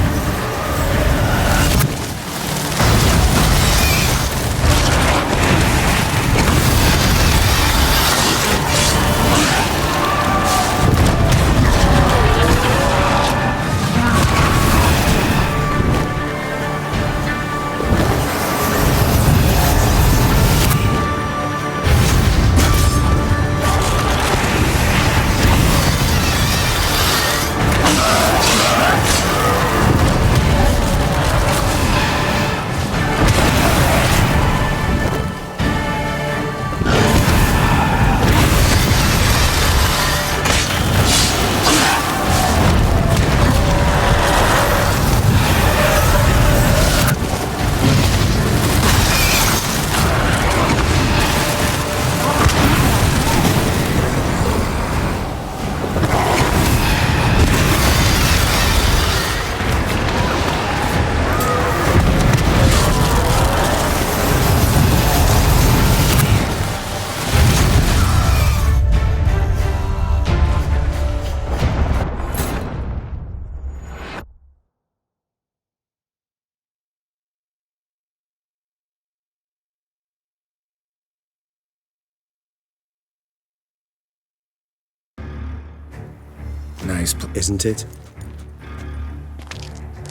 Speaker 1: Nice
Speaker 8: Isn't it?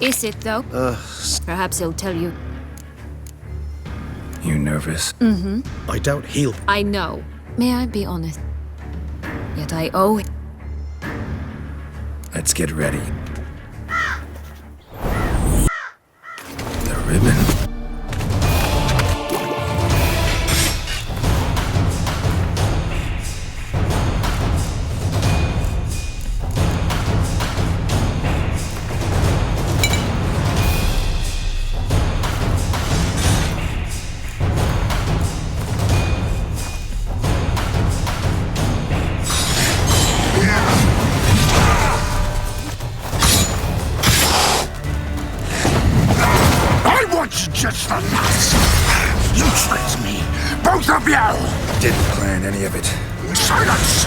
Speaker 2: Is it, though? Perhaps he'll tell you.
Speaker 1: You nervous?
Speaker 8: I doubt he'll...
Speaker 2: I know. May I be honest? Yet I owe it.
Speaker 1: Let's get ready. The ribbon.
Speaker 9: Just the nuts! You tricked me! Both of you!
Speaker 1: Didn't plan any of it.
Speaker 9: Silence!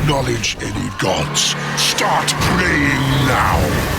Speaker 9: Acknowledge any gods. Start praying now.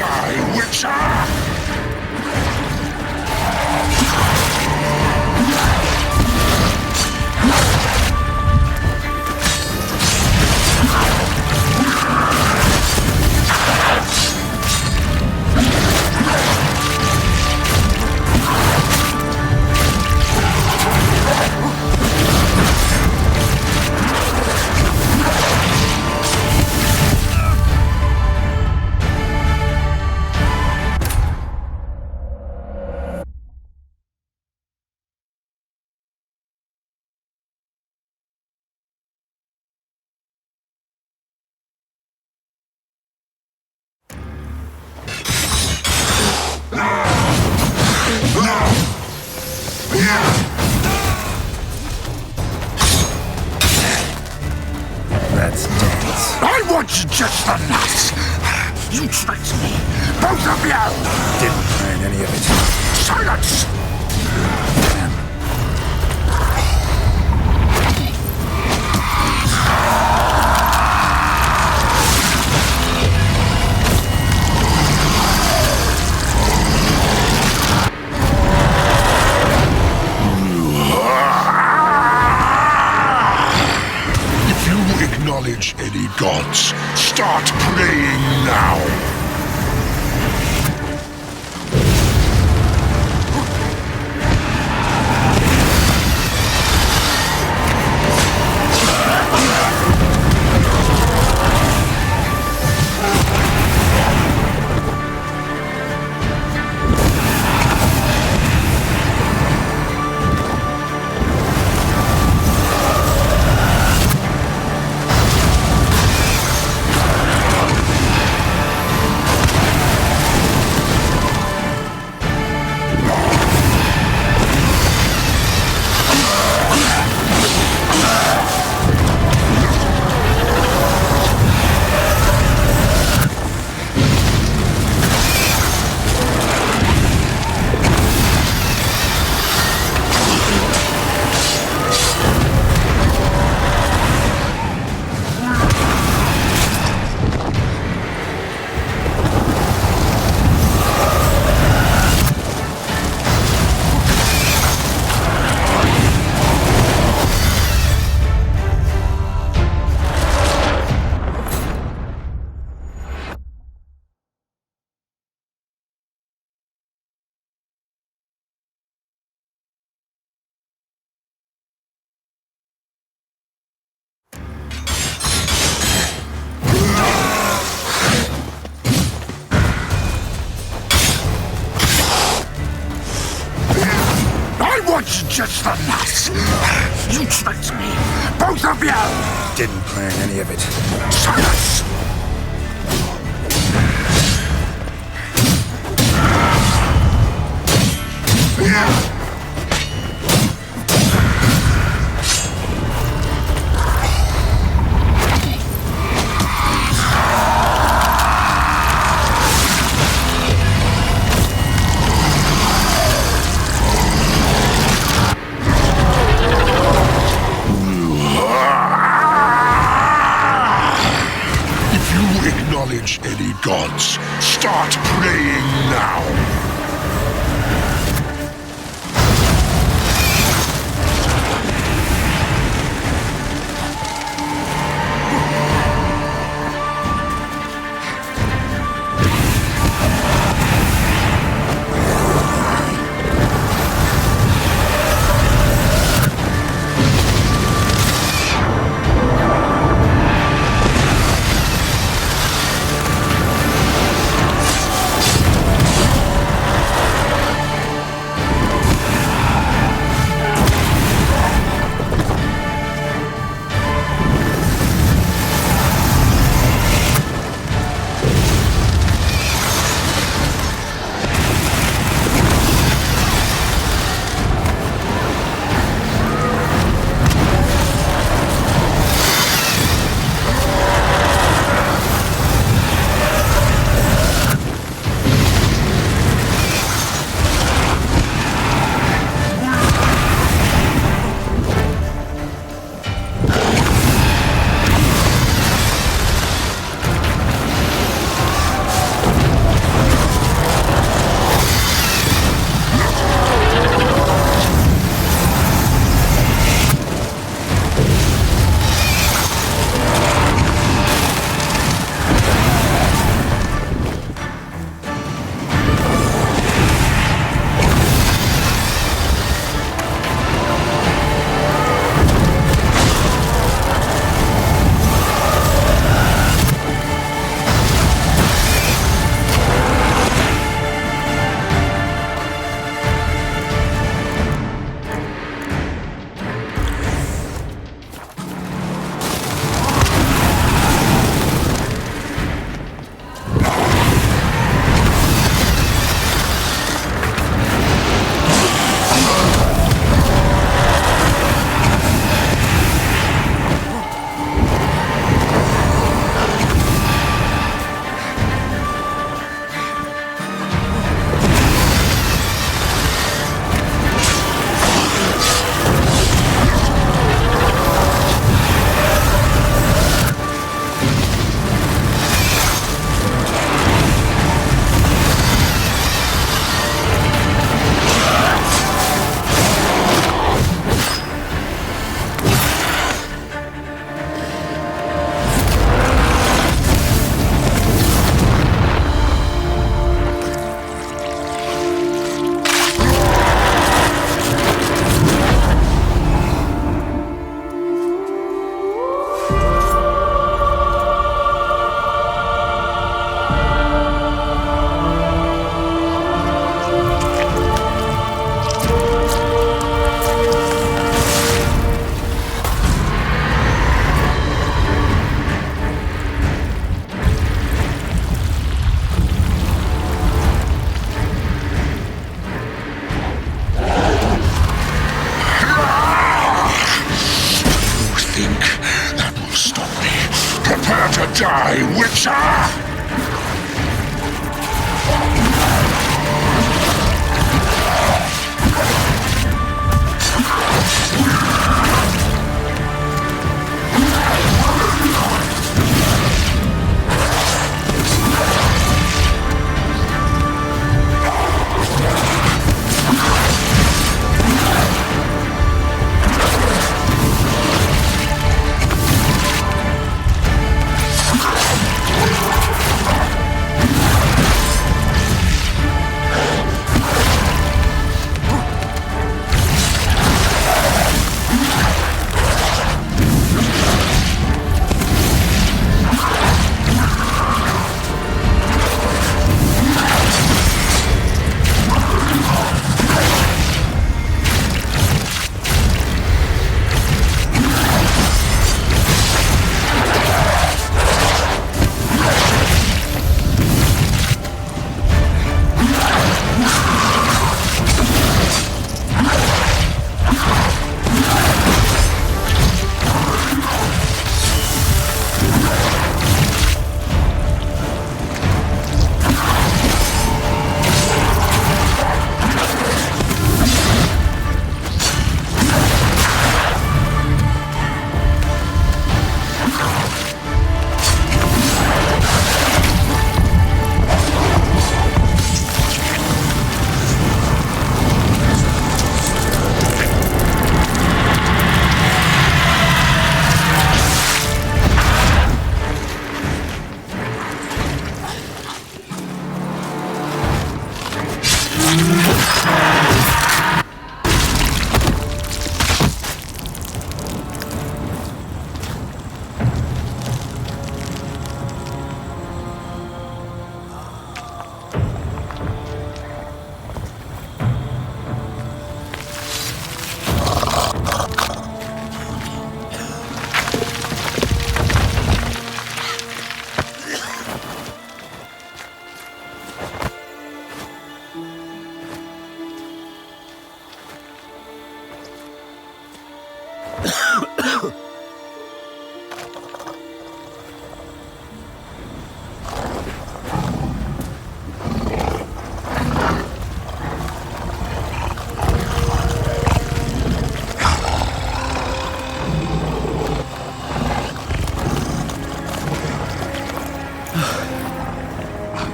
Speaker 9: Die, Witcher!
Speaker 1: That's dense.
Speaker 9: I want you just for that! You tricked me! Both of you!
Speaker 1: Didn't plan any of it.
Speaker 9: Silence! If you acknowledge any gods, start praying now! Just the nuts! You tricked me! Both of you!
Speaker 1: Didn't plan any of it.
Speaker 9: Silence! Acknowledge any gods. Start praying now.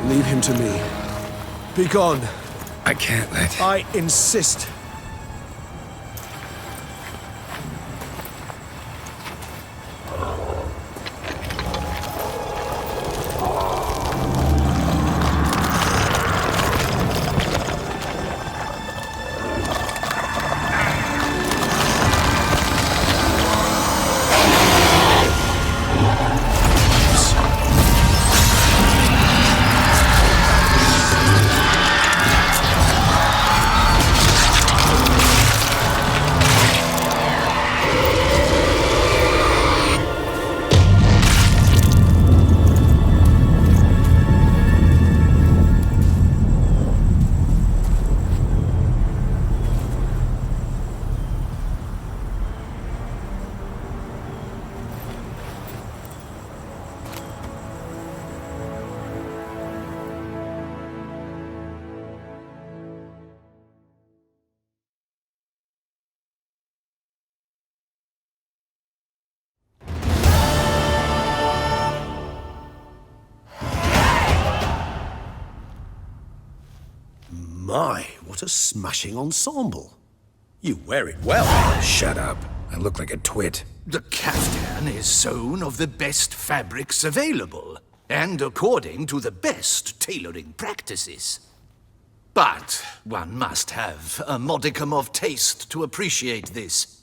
Speaker 8: Leave him to me. Be gone.
Speaker 1: I can't let...
Speaker 8: I insist. My, what a smashing ensemble. You wear it well.
Speaker 1: Shut up. I look like a twit.
Speaker 6: The caftan is sewn of the best fabrics available, and according to the best tailoring practices. But one must have a modicum of taste to appreciate this.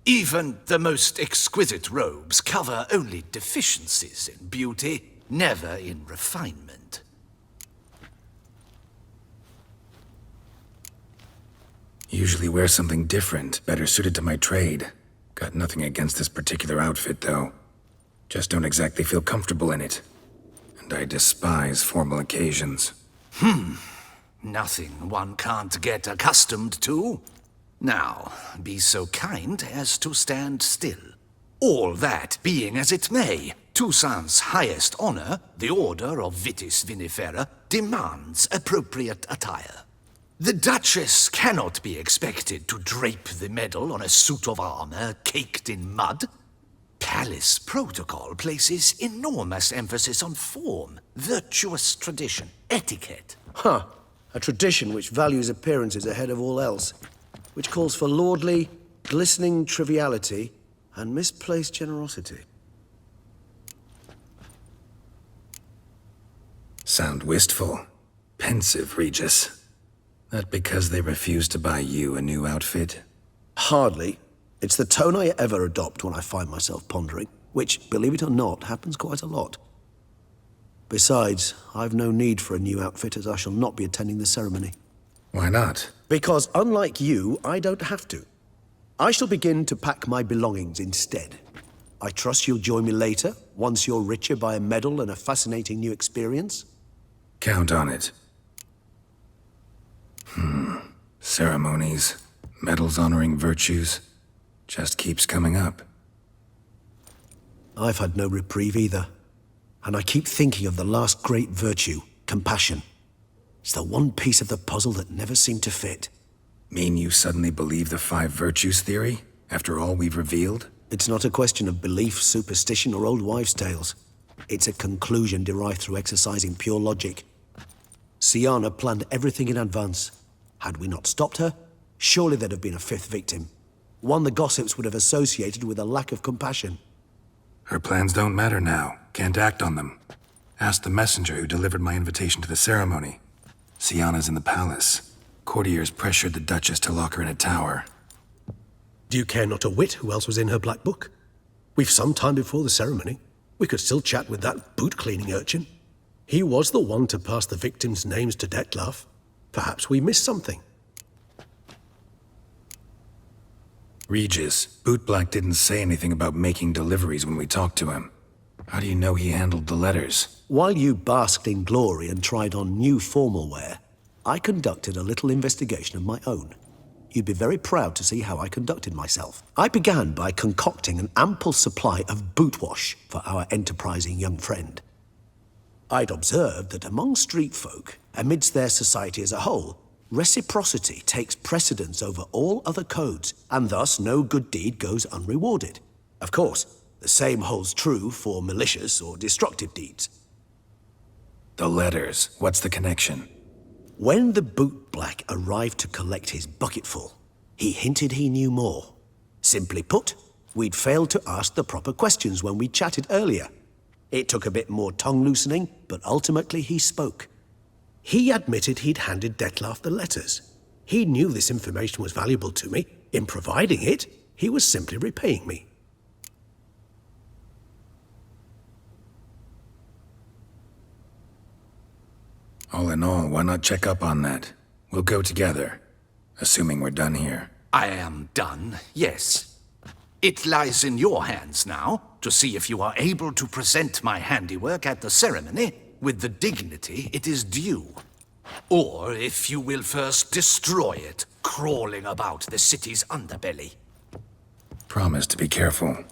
Speaker 6: Even the most exquisite robes cover only deficiencies in beauty, never in refinement.
Speaker 1: Usually wear something different, better suited to my trade. Got nothing against this particular outfit, though. Just don't exactly feel comfortable in it. And I despise formal occasions.
Speaker 6: Nothing one can't get accustomed to. Now, be so kind as to stand still. All that being as it may, Toussaint's highest honor, the Order of Vitis Vinifera, demands appropriate attire. The Duchess cannot be expected to drape the medal on a suit of armor caked in mud. Palace protocol places enormous emphasis on form, virtuous tradition, etiquette.
Speaker 8: Huh. A tradition which values appearances ahead of all else. Which calls for lordly, glistening triviality and misplaced generosity.
Speaker 1: Sound wistful. Pensive, Regis. That because they refuse to buy you a new outfit?
Speaker 8: Hardly. It's the tone I ever adopt when I find myself pondering, which, believe it or not, happens quite a lot. Besides, I've no need for a new outfit as I shall not be attending the ceremony.
Speaker 1: Why not?
Speaker 8: Because unlike you, I don't have to. I shall begin to pack my belongings instead. I trust you'll join me later, once you're richer by a medal and a fascinating new experience?
Speaker 1: Count on it. Ceremonies, medals honoring virtues, just keeps coming up.
Speaker 8: I've had no reprieve either. And I keep thinking of the last great virtue, compassion. It's the one piece of the puzzle that never seemed to fit.
Speaker 1: Mean you suddenly believe the 5 virtues theory, after all we've revealed?
Speaker 8: It's not a question of belief, superstition, or old wives' tales. It's a conclusion derived through exercising pure logic. Siana planned everything in advance. Had we not stopped her, surely there'd have been a 5th victim. One the gossips would have associated with a lack of compassion.
Speaker 1: Her plans don't matter now. Can't act on them. Ask the messenger who delivered my invitation to the ceremony. Siana's in the palace. Courtiers pressured the Duchess to lock her in a tower.
Speaker 8: Do you care not a whit who else was in her black book? We've some time before the ceremony. We could still chat with that boot-cleaning urchin. He was the one to pass the victims' names to Detlef. Perhaps we missed something.
Speaker 1: Regis, Bootblack didn't say anything about making deliveries when we talked to him. How do you know he handled the letters?
Speaker 8: While you basked in glory and tried on new formal wear, I conducted a little investigation of my own. You'd be very proud to see how I conducted myself. I began by concocting an ample supply of boot wash for our enterprising young friend. I'd observed that among street folk, amidst their society as a whole, reciprocity takes precedence over all other codes, and thus no good deed goes unrewarded. Of course, the same holds true for malicious or destructive deeds.
Speaker 1: The letters, what's the connection?
Speaker 8: When the bootblack arrived to collect his bucketful, he hinted he knew more. Simply put, we'd failed to ask the proper questions when we chatted earlier. It took a bit more tongue-loosening, but ultimately he spoke. He admitted he'd handed Detlef the letters. He knew this information was valuable to me. In providing it, he was simply repaying me.
Speaker 1: All in all, why not check up on that? We'll go together, assuming we're done here.
Speaker 6: I am done, yes. It lies in your hands now to see if you are able to present my handiwork at the ceremony with the dignity it is due. Or if you will first destroy it, crawling about the city's underbelly.
Speaker 1: Promise to be careful.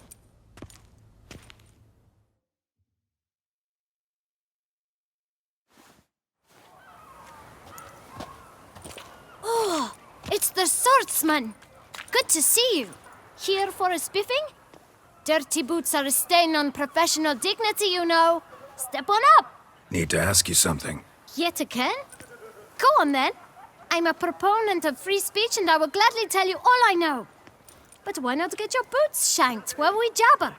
Speaker 5: It's the swordsman! Good to see you. Here for a spiffing? Dirty boots are a stain on professional dignity, you know. Step on up.
Speaker 1: Need to ask you something.
Speaker 5: Yet again? Go on then. I'm a proponent of free speech and I will gladly tell you all I know. But why not get your boots shanked while we jabber?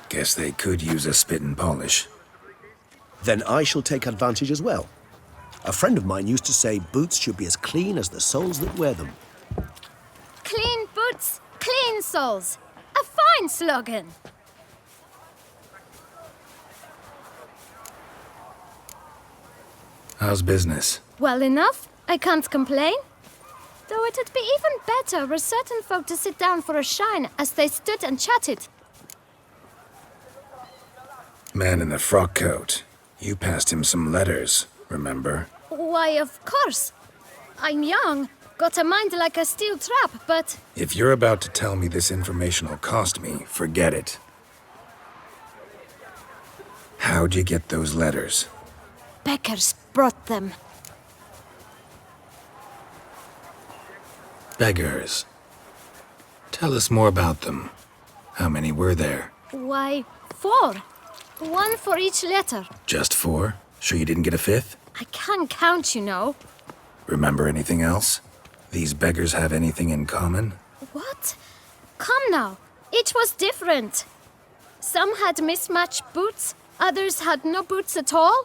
Speaker 1: Guess they could use a spit and polish.
Speaker 8: Then I shall take advantage as well. A friend of mine used to say boots should be as clean as the soles that wear them.
Speaker 5: Clean boots, clean soles. A fine slogan.
Speaker 1: How's business?
Speaker 5: Well enough. I can't complain. Though it'd be even better were certain folk to sit down for a shine as they stood and chatted.
Speaker 1: Man in the frock coat. You passed him some letters, remember?
Speaker 5: Why, of course. I'm young, got a mind like a steel trap, but...
Speaker 1: If you're about to tell me this information will cost me, forget it. How'd you get those letters?
Speaker 5: Beggars brought them.
Speaker 1: Beggars. Tell us more about them. How many were there?
Speaker 5: Why, 4. 1 for each letter.
Speaker 1: Just 4? Sure you didn't get a 5th?
Speaker 5: I can't count, you know.
Speaker 1: Remember anything else? These beggars have anything in common?
Speaker 5: What? Come now. Each was different. Some had mismatched boots, others had no boots at all.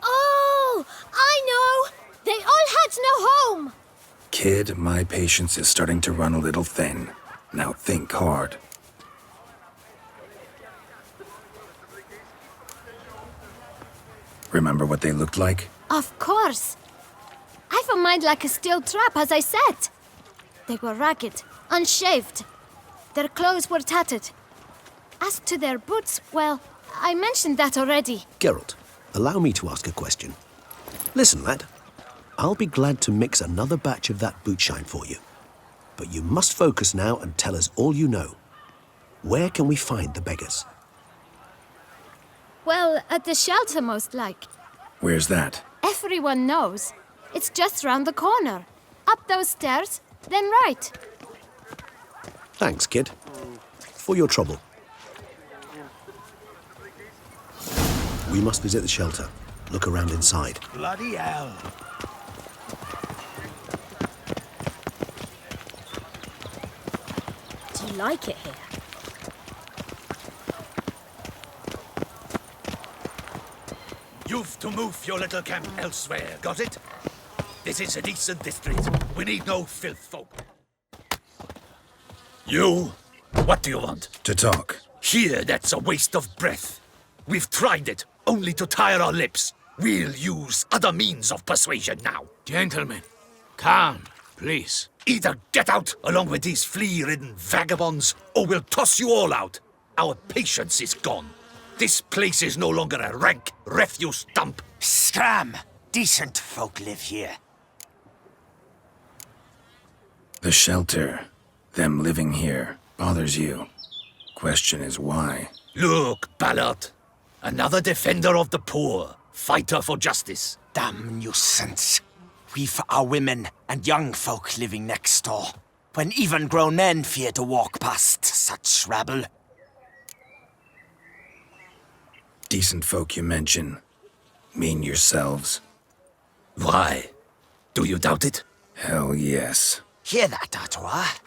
Speaker 5: Oh, I know! They all had no home!
Speaker 1: Kid, my patience is starting to run a little thin. Now think hard. Remember what they looked like?
Speaker 5: Of course. I've a mind like a steel trap, as I said. They were ragged, unshaved. Their clothes were tattered. As to their boots, well, I mentioned that already.
Speaker 8: Geralt, allow me to ask a question. Listen, lad. I'll be glad to mix another batch of that boot shine for you. But you must focus now and tell us all you know. Where can we find the beggars?
Speaker 5: Well, at the shelter, most like.
Speaker 1: Where's that?
Speaker 5: Everyone knows. It's just round the corner. Up those stairs, then right.
Speaker 8: Thanks, kid. For your trouble. We must visit the shelter. Look around inside.
Speaker 3: Bloody hell.
Speaker 5: Do you like it here?
Speaker 6: You've to move your little camp elsewhere, got it? This is a decent district. We need no filth folk. You? What do you want?
Speaker 1: To talk.
Speaker 6: Here, that's a waste of breath. We've tried it, only to tire our lips. We'll use other means of persuasion now.
Speaker 4: Gentlemen, calm, please.
Speaker 6: Either get out along with these flea-ridden vagabonds, or we'll toss you all out. Our patience is gone. This place is no longer a rank refuse dump.
Speaker 10: Scram! Decent folk live here.
Speaker 1: The shelter, them living here, bothers you. Question is why.
Speaker 6: Look, Ballard. Another defender of the poor. Fighter for justice.
Speaker 10: Damn nuisance. We've our women and young folk living next door, when even grown men fear to walk past such rabble.
Speaker 1: Decent folk you mention. Mean yourselves?
Speaker 6: Why? Do you doubt it?
Speaker 1: Hell yes.
Speaker 10: Hear that, Artois?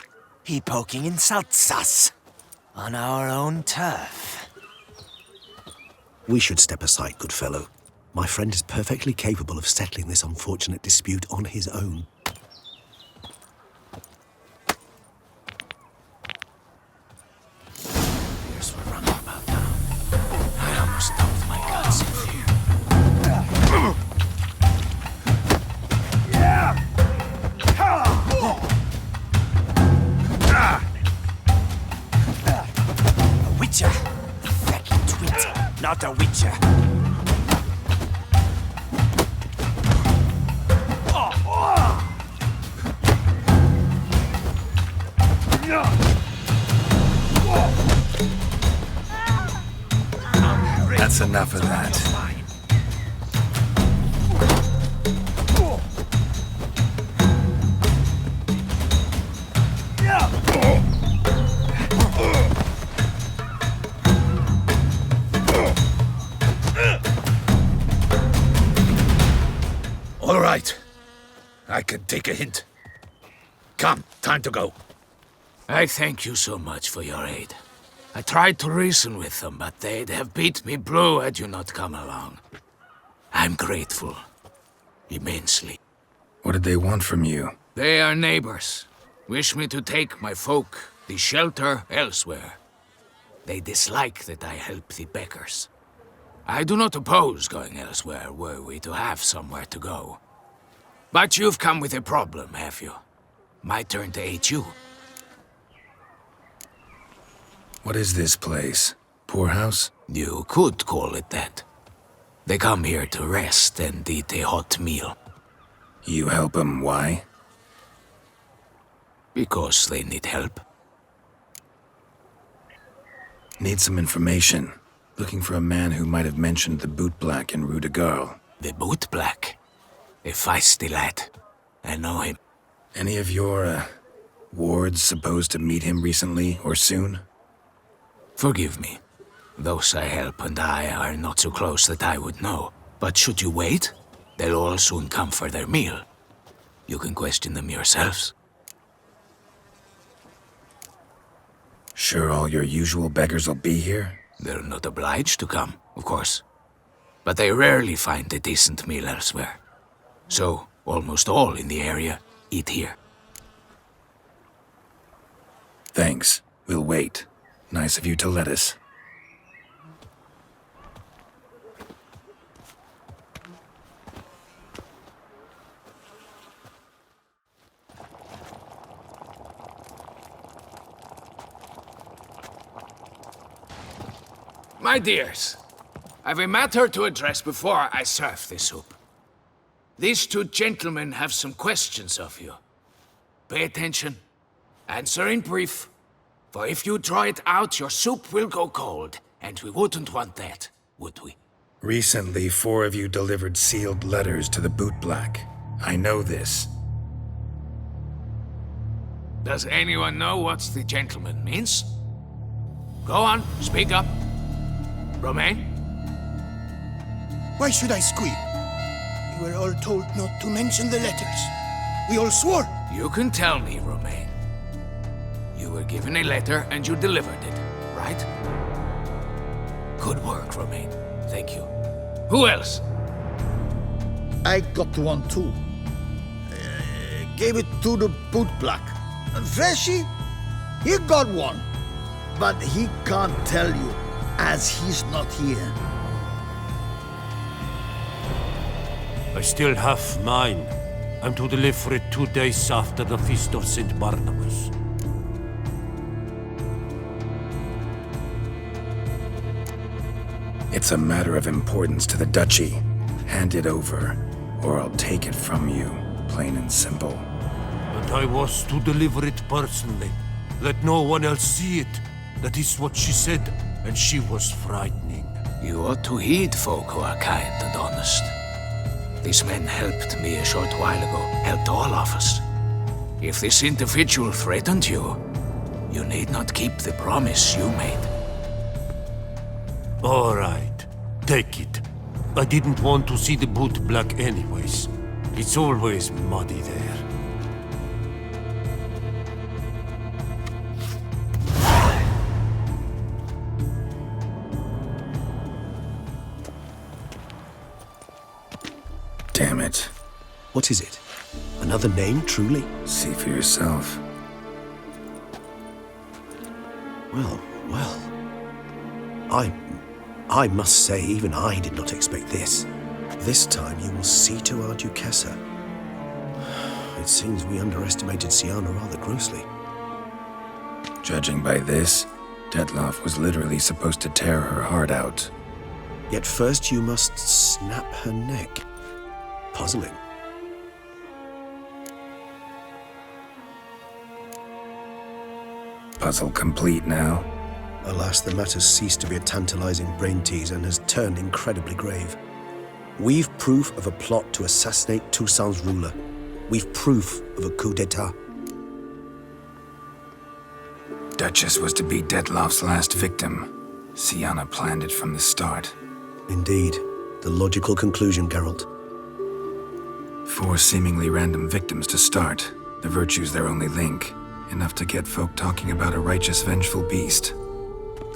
Speaker 10: He poking insults us. On our own turf.
Speaker 8: We should step aside, good fellow. My friend is perfectly capable of settling this unfortunate dispute on his own.
Speaker 4: Here's what I'm about now. I almost dumped my guts in fear.
Speaker 10: A witcher? Fecky twit, not a witcher.
Speaker 1: That's enough of that.
Speaker 6: All right. I can take a hint. Come, time to go.
Speaker 4: I thank you so much for your aid. I tried to reason with them, but they'd have beat me blue had you not come along. I'm grateful. Immensely.
Speaker 1: What did they want from you?
Speaker 4: They are neighbors. Wish me to take my folk, the shelter, elsewhere. They dislike that I help the beggars. I do not oppose going elsewhere, were we to have somewhere to go. But you've come with a problem, have you? My turn to aid you.
Speaker 1: What is this place? Poorhouse?
Speaker 4: You could call it that. They come here to rest and eat a hot meal.
Speaker 1: You help them, why?
Speaker 4: Because they need help.
Speaker 1: Need some information. Looking for a man who might have mentioned the boot black in Rue de Garl.
Speaker 4: The boot black? A feisty lad. I know him.
Speaker 1: Any of your, wards supposed to meet him recently or soon?
Speaker 4: Forgive me. Those I help and I are not so close that I would know. But should you wait, they'll all soon come for their meal. You can question them yourselves.
Speaker 1: Sure all your usual beggars will be here?
Speaker 4: They're not obliged to come, of course. But they rarely find a decent meal elsewhere. So, almost all in the area eat here.
Speaker 1: Thanks. We'll wait. Nice of you to let us.
Speaker 4: My dears, I've a matter to address before I serve the soup. These two gentlemen have some questions of you. Pay attention. Answer in brief. For if you draw it out, your soup will go cold, and we wouldn't want that, would we?
Speaker 1: Recently, 4 of you delivered sealed letters to the boot black. I know this.
Speaker 4: Does anyone know what the gentleman means? Go on, speak up. Romain?
Speaker 11: Why should I squeal? We were all told not to mention the letters. We all swore.
Speaker 4: You can tell me, Romain. You were given a letter and you delivered it, right? Good work, Romain. Thank you. Who else?
Speaker 12: I got one too. Gave it to the bootblack. And Freshy, he got one. But he can't tell you, as he's not here.
Speaker 13: I still have mine. I'm to deliver it 2 days after the Feast of St. Barnabas.
Speaker 1: It's a matter of importance to the Duchy. Hand it over, or I'll take it from you, plain and simple.
Speaker 13: And I was to deliver it personally. Let no one else see it. That is what she said, and she was frightening.
Speaker 4: You ought to heed folk who are kind and honest. These men helped me a short while ago, helped all of us. If this individual threatened you, you need not keep the promise you made.
Speaker 13: All right, take it. I didn't want to see the boot black anyways. It's always muddy there.
Speaker 1: Damn it.
Speaker 8: What is it? Another name, truly?
Speaker 1: See for yourself.
Speaker 8: Well. I must say, even I did not expect this. This time you will see to our Duchessa. It seems we underestimated Siana rather grossly.
Speaker 1: Judging by this, Detloff was literally supposed to tear her heart out.
Speaker 8: Yet first you must snap her neck. Puzzling.
Speaker 1: Puzzle complete now.
Speaker 8: Alas, the matter's ceased to be a tantalizing brain tease and has turned incredibly grave. We've proof of a plot to assassinate Toussaint's ruler. We've proof of a coup d'etat.
Speaker 1: Duchess was to be Detloff's last victim. Siana planned it from the start.
Speaker 8: Indeed. The logical conclusion, Geralt.
Speaker 1: 4 seemingly random victims to start. The virtue's their only link. Enough to get folk talking about a righteous, vengeful beast.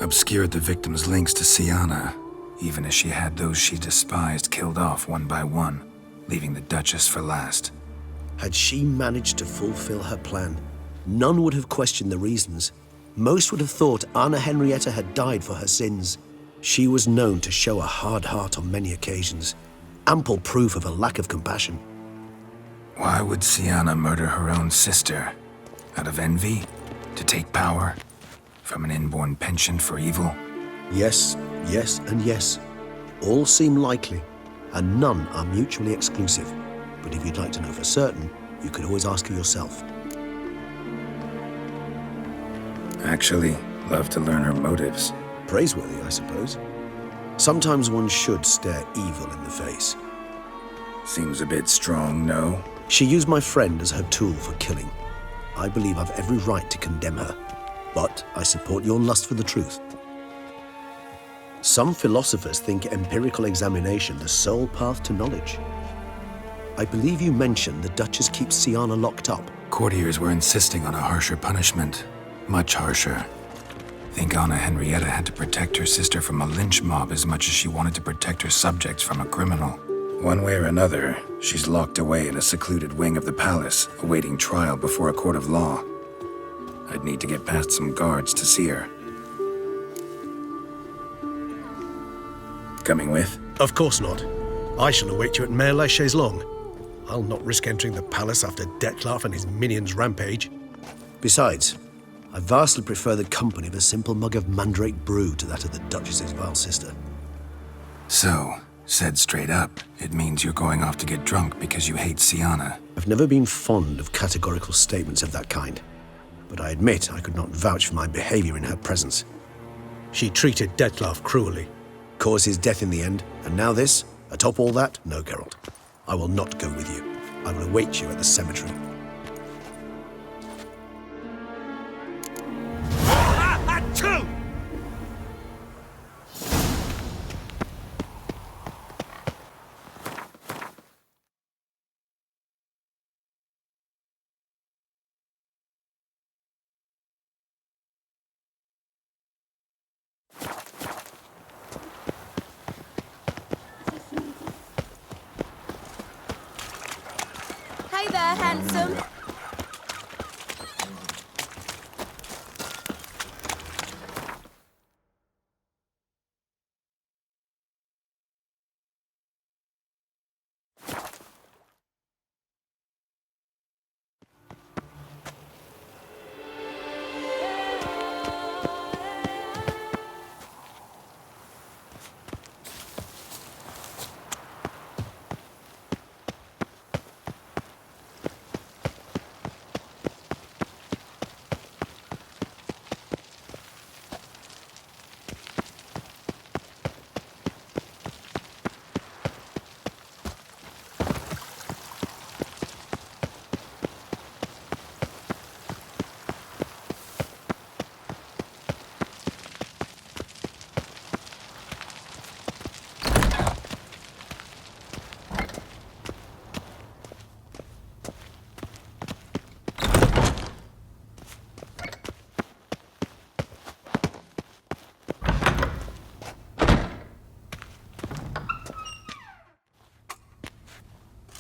Speaker 1: Obscured the victims' links to Siana, even as she had those she despised killed off one by one, leaving the Duchess for last.
Speaker 8: Had she managed to fulfill her plan, none would have questioned the reasons. Most would have thought Anna Henrietta had died for her sins. She was known to show a hard heart on many occasions. Ample proof of a lack of compassion.
Speaker 1: Why would Siana murder her own sister? Out of envy? To take power? From an inborn penchant for evil?
Speaker 8: Yes, yes, and yes. All seem likely, and none are mutually exclusive. But if you'd like to know for certain, you could always ask her yourself.
Speaker 1: Actually, love to learn her motives.
Speaker 8: Praiseworthy, I suppose. Sometimes one should stare evil in the face.
Speaker 1: Seems a bit strong, no?
Speaker 8: She used my friend as her tool for killing. I believe I've every right to condemn her. But I support your lust for the truth. Some philosophers think empirical examination the sole path to knowledge. I believe you mentioned the Duchess keeps Siana locked up.
Speaker 1: Courtiers were insisting on a harsher punishment. Much harsher. Think Anna Henrietta had to protect her sister from a lynch mob as much as she wanted to protect her subjects from a criminal. One way or another, she's locked away in a secluded wing of the palace, awaiting trial before a court of law. I'd need to get past some guards to see her. Coming with?
Speaker 8: Of course not. I shall await you at Mare la Chaise-Longue. I'll not risk entering the palace after Detloff and his minions rampage. Besides, I vastly prefer the company of a simple mug of mandrake brew to that of the Duchess's vile sister.
Speaker 1: So, said straight up, it means you're going off to get drunk because you hate Siana.
Speaker 8: I've never been fond of categorical statements of that kind, but I admit I could not vouch for my behavior in her presence. She treated Detloff cruelly, caused his death in the end, and now this? Atop all that? No, Geralt. I will not go with you. I will await you at the cemetery.
Speaker 3: Achoo!
Speaker 5: there, handsome.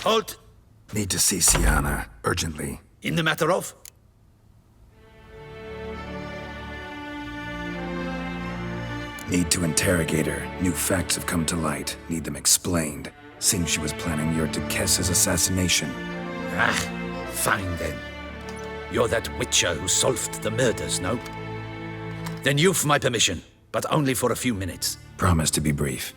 Speaker 6: Halt!
Speaker 1: Need to see Sienna, urgently.
Speaker 6: In the matter of?
Speaker 1: Need to interrogate her. New facts have come to light. Need them explained. Seems she was planning your Duquesse's assassination.
Speaker 6: Ah, fine then. You're that witcher who solved the murders, no? Then you've my permission, but only for a few minutes.
Speaker 1: Promise to be brief.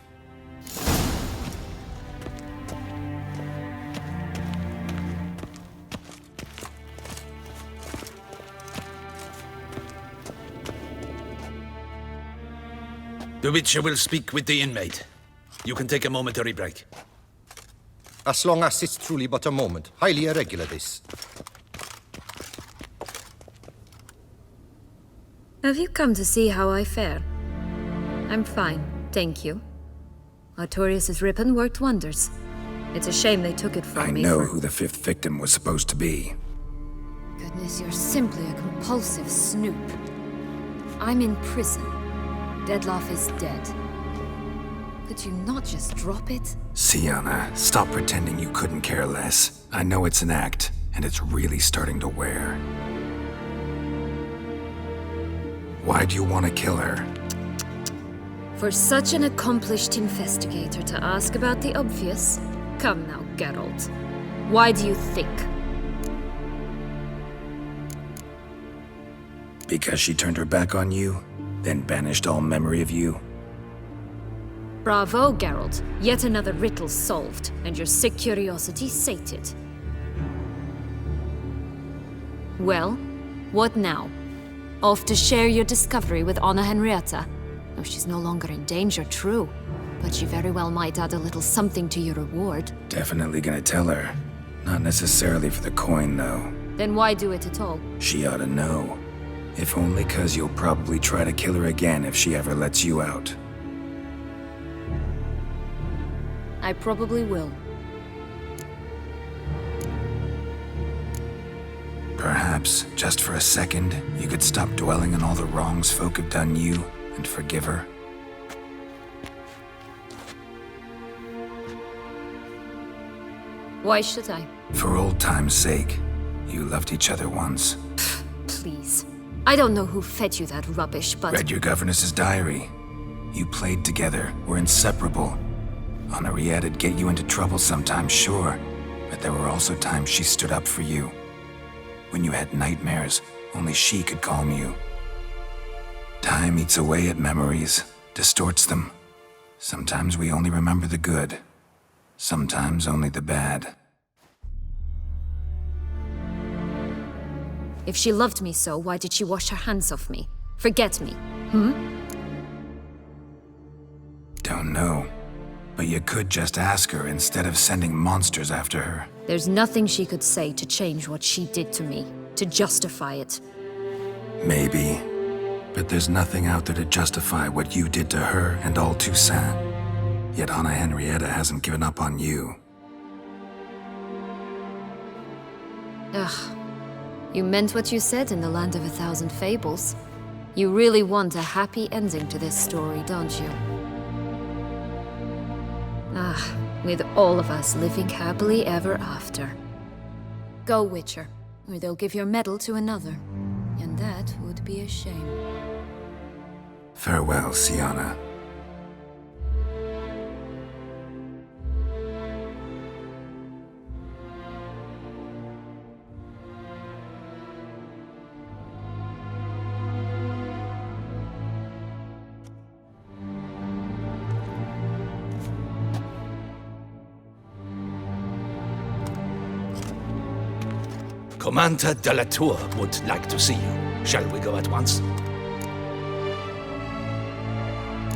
Speaker 6: The Witcher will speak with the inmate. You can take a momentary break.
Speaker 14: As long as it's truly but a moment. Highly irregular, this.
Speaker 2: Have you come to see how I fare? I'm fine, thank you. Artorius' ribbon worked wonders. It's a shame they took it from me.
Speaker 1: I know who the fifth victim was supposed to be.
Speaker 2: Goodness, you're simply a compulsive snoop. I'm in prison. Deadloff is dead. Could you not just drop it?
Speaker 1: Sienna, stop pretending you couldn't care less. I know it's an act, and it's really starting to wear. Why do you want to kill her?
Speaker 2: For such an accomplished investigator to ask about the obvious? Come now, Geralt. Why do you think?
Speaker 1: Because she turned her back on you, then banished all memory of you?
Speaker 2: Bravo, Geralt. Yet another riddle solved, and your sick curiosity sated. Well, what now? Off to share your discovery with Anna Henrietta? Oh, she's no longer in danger, true. But she very well might add a little something to your reward.
Speaker 1: Definitely gonna tell her. Not necessarily for the coin, though.
Speaker 2: Then why do it at all?
Speaker 1: She ought to know. If only 'cause you'll probably try to kill her again if she ever lets you out.
Speaker 2: I probably will.
Speaker 1: Perhaps, just for a second, you could stop dwelling on all the wrongs folk have done you and forgive her.
Speaker 2: Why should I?
Speaker 1: For old time's sake. You loved each other once.
Speaker 2: Please. I don't know who fed you that rubbish, but...
Speaker 1: Read your governess's diary. You played together, were inseparable. Henriette'd get you into trouble sometimes, sure. But there were also times she stood up for you. When you had nightmares, only she could calm you. Time eats away at memories, distorts them. Sometimes we only remember the good. Sometimes only the bad.
Speaker 2: If she loved me so, why did she wash her hands off me? Forget me,
Speaker 1: Don't know. But you could just ask her instead of sending monsters after her.
Speaker 2: There's nothing she could say to change what she did to me, to justify it.
Speaker 1: Maybe. But there's nothing out there to justify what you did to her and all Toussaint. Yet Anna Henrietta hasn't given up on you.
Speaker 2: Ugh. You meant what you said in the Land of a Thousand Fables. You really want a happy ending to this story, don't you? Ah, with all of us living happily ever after. Go, Witcher, or they'll give your medal to another. And that would be a shame.
Speaker 1: Farewell, Sienna.
Speaker 6: Commander de la Tour would like to see you. Shall we go at once?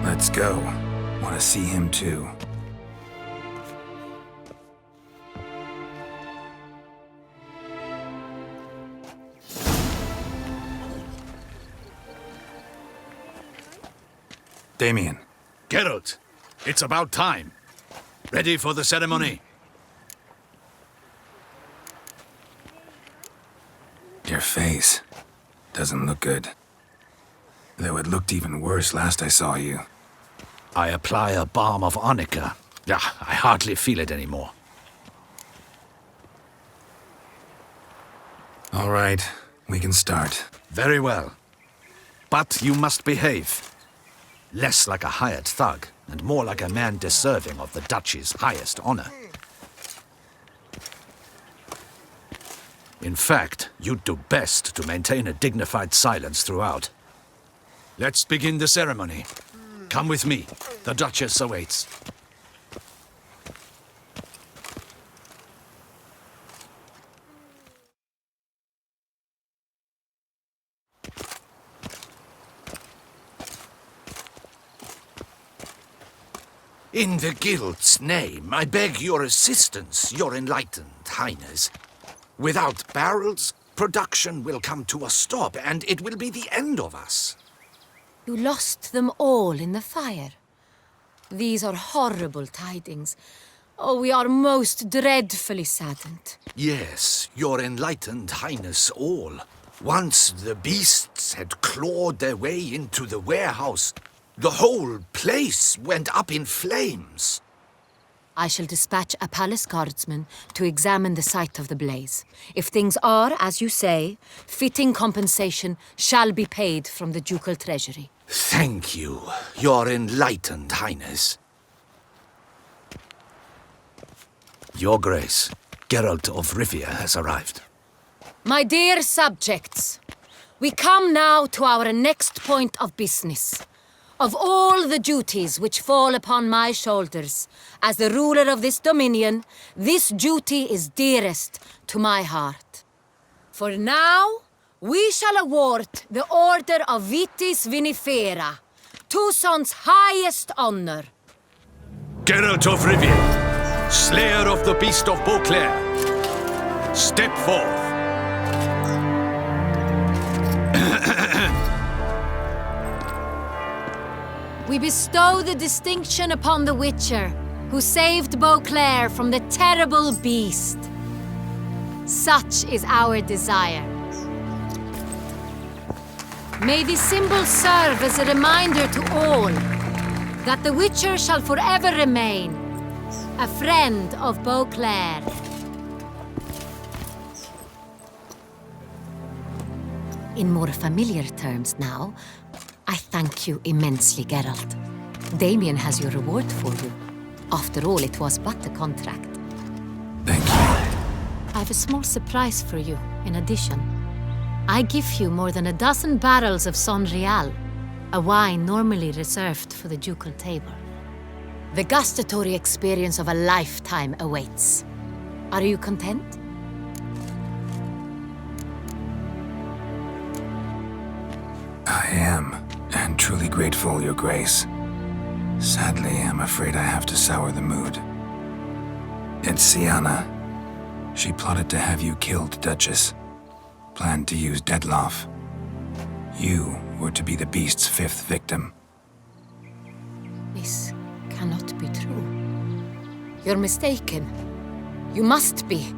Speaker 1: Let's go. Want to see him too. Damien.
Speaker 6: Geralt, it's about time. Ready for the ceremony?
Speaker 1: Your face doesn't look good. Though it looked even worse last I saw you.
Speaker 6: I apply a balm of arnica. Yeah, I hardly feel it anymore.
Speaker 1: All right, we can start.
Speaker 6: Very well. But you must behave. Less like a hired thug, and more like a man deserving of the Duchy's highest honor. In fact, you'd do best to maintain a dignified silence throughout. Let's begin the ceremony. Come with me. The Duchess awaits. In the Guild's name, I beg your assistance, your enlightened highness. Without barrels, production will come to a stop, and it will be the end of us.
Speaker 15: You lost them all in the fire. These are horrible tidings. Oh, we are most dreadfully saddened.
Speaker 6: Yes, your enlightened highness all. Once the beasts had clawed their way into the warehouse, the whole place went up in flames.
Speaker 15: I shall dispatch a palace guardsman to examine the site of the blaze. If things are, as you say, fitting compensation shall be paid from the ducal treasury.
Speaker 6: Thank you, your enlightened highness. Your Grace, Geralt of Rivia has arrived.
Speaker 15: My dear subjects, we come now to our next point of business. Of all the duties which fall upon my shoulders, as the ruler of this dominion, this duty is dearest to my heart. For now, we shall award the Order of Vitis Vinifera, Tucson's highest honor.
Speaker 6: Geralt of Rivia, Slayer of the Beast of Beauclair, step forth.
Speaker 15: We bestow the distinction upon the Witcher, who saved Beauclair from the terrible beast. Such is our desire. May this symbol serve as a reminder to all that the Witcher shall forever remain a friend of Beauclair. In more familiar terms now, I thank you immensely, Geralt. Damien has your reward for you. After all, it was but a contract.
Speaker 1: Thank you.
Speaker 15: I have a small surprise for you, in addition. I give you more than a dozen barrels of Son Real, a wine normally reserved for the ducal table. The gustatory experience of a lifetime awaits. Are you content?
Speaker 1: I am, and truly grateful, Your Grace. Sadly, I'm afraid I have to sour the mood. It's Sienna. She plotted to have you killed, Duchess. Planned to use Dettlaff. You were to be the beast's fifth victim.
Speaker 15: This cannot be true. You're mistaken. You must be.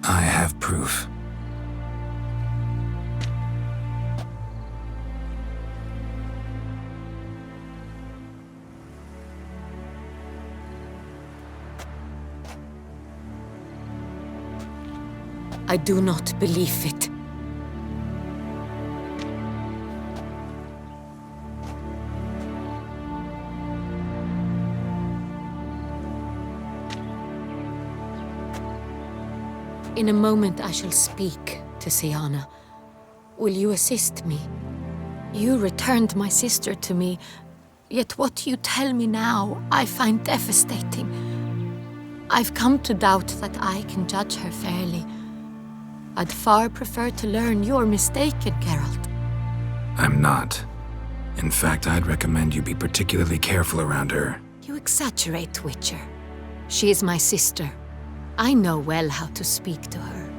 Speaker 1: I have proof.
Speaker 15: I do not believe it. In a moment I shall speak to Siana. Will you assist me? You returned my sister to me, yet what you tell me now I find devastating. I've come to doubt that I can judge her fairly. I'd far prefer to learn you're mistaken, Geralt.
Speaker 1: I'm not. In fact, I'd recommend you be particularly careful around her.
Speaker 15: You exaggerate, Witcher. She is my sister. I know well how to speak to her.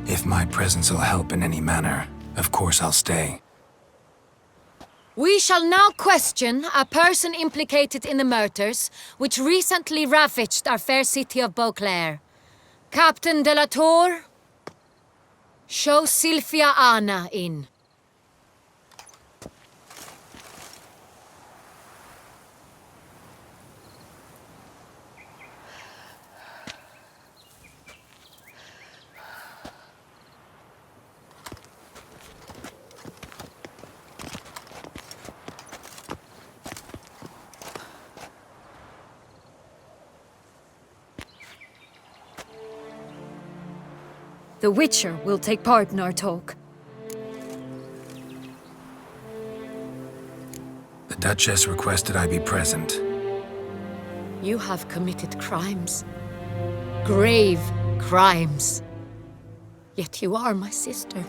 Speaker 1: If my presence will help in any manner, of course I'll stay.
Speaker 15: We shall now question a person implicated in the murders which recently ravaged our fair city of Beauclair. Captain de la Tour, show Sylvia Anna in.
Speaker 2: The Witcher will take part in our talk.
Speaker 1: The Duchess requested I be present.
Speaker 15: You have committed crimes. Grave crimes. Yet you are my sister,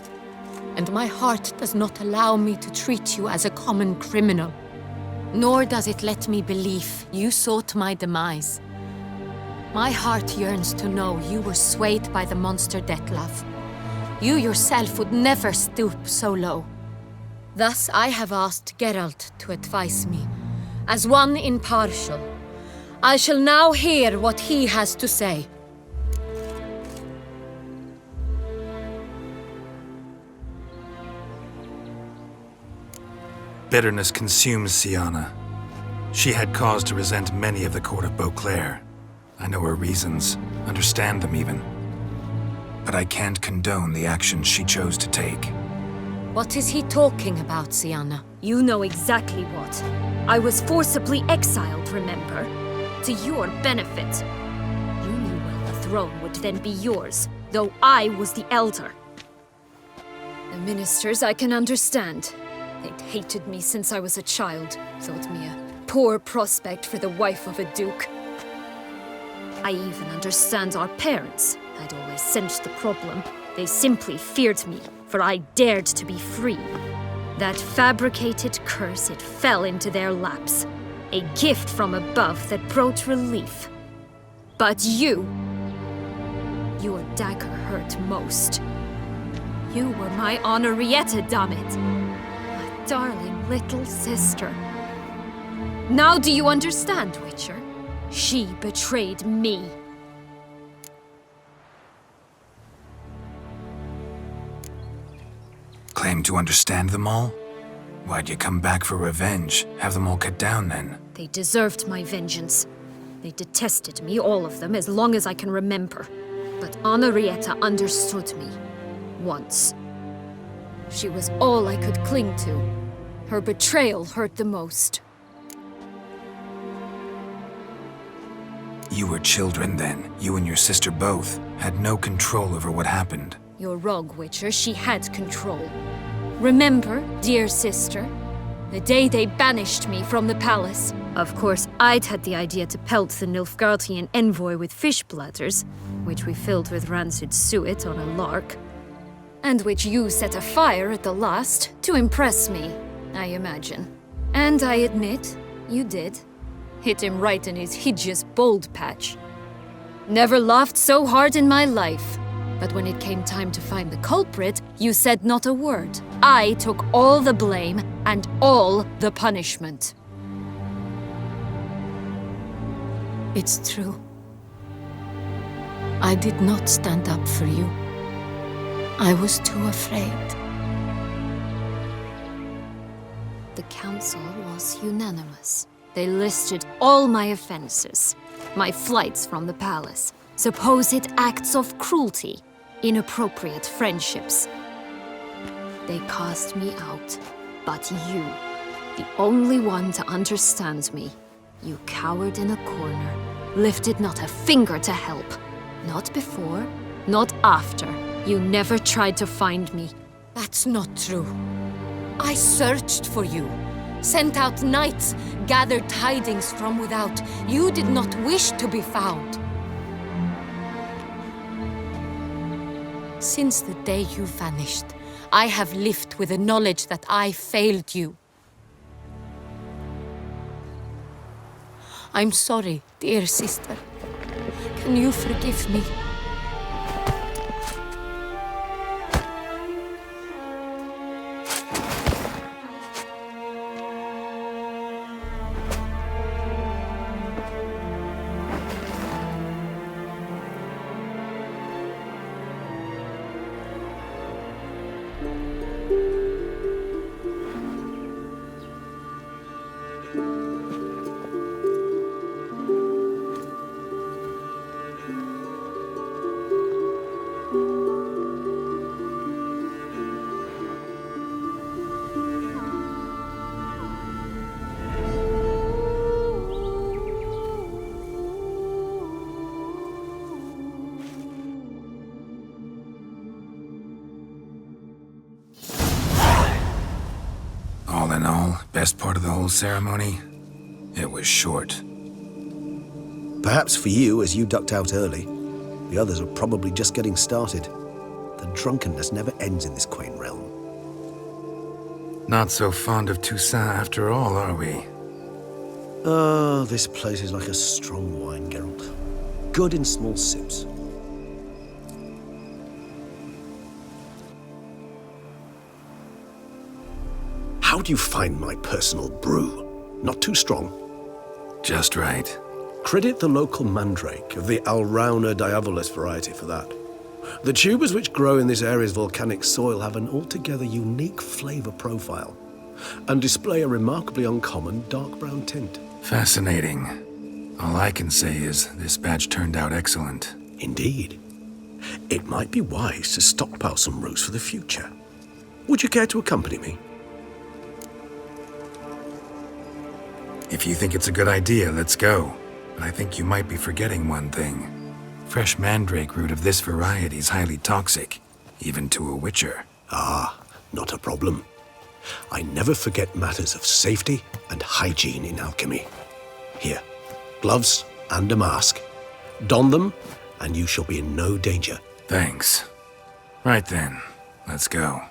Speaker 15: and my heart does not allow me to treat you as a common criminal. Nor does it let me believe you sought my demise. My heart yearns to know you were swayed by the monster Dettlaff. You yourself would never stoop so low. Thus I have asked Geralt to advise me, as one impartial. I shall now hear what he has to say.
Speaker 1: Bitterness consumes Siana. She had cause to resent many of the court of Beauclair. I know her reasons, understand them even. But I can't condone the actions she chose to take.
Speaker 15: What is he talking about, Siana?
Speaker 2: You know exactly what. I was forcibly exiled, remember? To your benefit. You knew well the throne would then be yours, though I was the elder. The ministers I can understand. They'd hated me since I was a child, thought me a poor prospect for the wife of a duke. I even understand our parents. I'd always sensed the problem. They simply feared me, for I dared to be free. That fabricated curse, it fell into their laps. A gift from above that brought relief. But you... your dagger hurt most. You were my Henrietta, damn it. My darling little sister. Now do you understand, Witcher? She betrayed me.
Speaker 1: Claim to understand them all? Why'd you come back for revenge? Have them all cut down then?
Speaker 2: They deserved my vengeance. They detested me, all of them, as long as I can remember. But Henrietta understood me. Once. She was all I could cling to. Her betrayal hurt the most.
Speaker 1: You were children then. You and your sister both had no control over what happened.
Speaker 2: You're wrong, Witcher. She had control. Remember, dear sister, the day they banished me from the palace. Of course, I'd had the idea to pelt the Nilfgaardian envoy with fish bladders, which we filled with rancid suet on a lark, and which you set afire at the last to impress me, I imagine. And I admit, you did. Hit him right in his hideous bald patch. Never laughed so hard in my life. But when it came time to find the culprit, you said not a word. I took all the blame and all the punishment.
Speaker 15: It's true. I did not stand up for you. I was too afraid.
Speaker 2: The council was unanimous. They listed all my offenses. My flights from the palace, supposed acts of cruelty, inappropriate friendships. They cast me out. But you, the only one to understand me, you cowered in a corner, lifted not a finger to help. Not before, not after. You never tried to find me.
Speaker 15: That's not true. I searched for you, sent out knights, gathered tidings from without. You did not wish to be found. Since the day you vanished, I have lived with the knowledge that I failed you. I'm sorry, dear sister. Can you forgive me?
Speaker 1: All in all, best part of the whole ceremony? It was short.
Speaker 8: Perhaps for you, as you ducked out early. The others are probably just getting started. The drunkenness never ends in this quaint realm.
Speaker 1: Not so fond of Toussaint after all, are we?
Speaker 8: Oh, this place is like a strong wine, Geralt. Good in small sips. How do you find my personal brew? Not too strong?
Speaker 1: Just right.
Speaker 8: Credit the local mandrake of the Alrauna diavolis variety for that. The tubers which grow in this area's volcanic soil have an altogether unique flavor profile and display a remarkably uncommon dark brown tint.
Speaker 1: Fascinating. All I can say is this batch turned out excellent.
Speaker 8: Indeed. It might be wise to stockpile some roots for the future. Would you care to accompany me?
Speaker 1: If you think it's a good idea, let's go. But I think you might be forgetting one thing. Fresh mandrake root of this variety is highly toxic, even to a witcher.
Speaker 8: Ah, not a problem. I never forget matters of safety and hygiene in alchemy. Here, gloves and a mask. Don them, and you shall be in no danger.
Speaker 1: Thanks. Right then, let's go.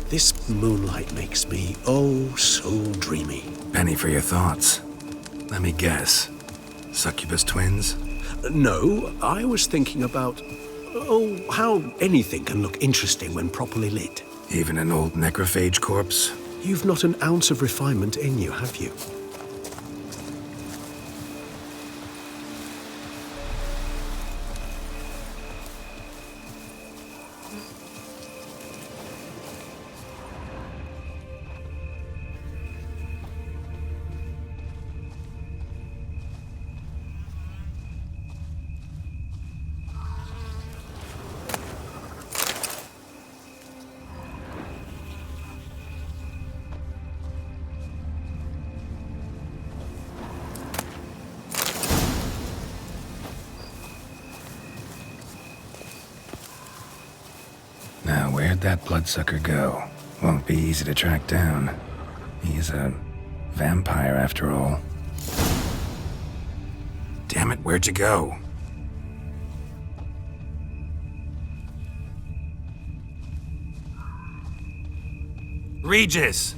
Speaker 8: This moonlight makes me, oh, so dreamy.
Speaker 1: Penny for your thoughts. Let me guess. Succubus twins?
Speaker 8: No, I was thinking about, oh, how anything can look interesting when properly lit.
Speaker 1: Even an old necrophage corpse?
Speaker 8: You've not an ounce of refinement in you, have you?
Speaker 1: Now, where'd that bloodsucker go? Won't be easy to track down. He's a vampire after all. Damn it, where'd you go? Regis!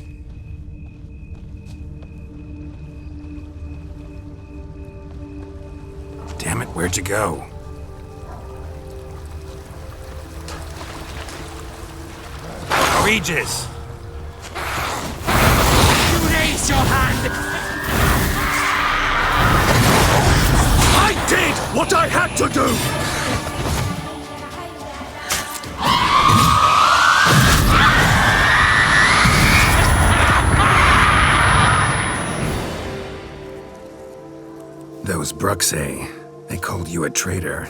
Speaker 1: Damn it, where'd you go?
Speaker 13: Regis!
Speaker 10: You raise your hand!
Speaker 8: I did what I had to do!
Speaker 1: Those Bruxay, they called you a traitor.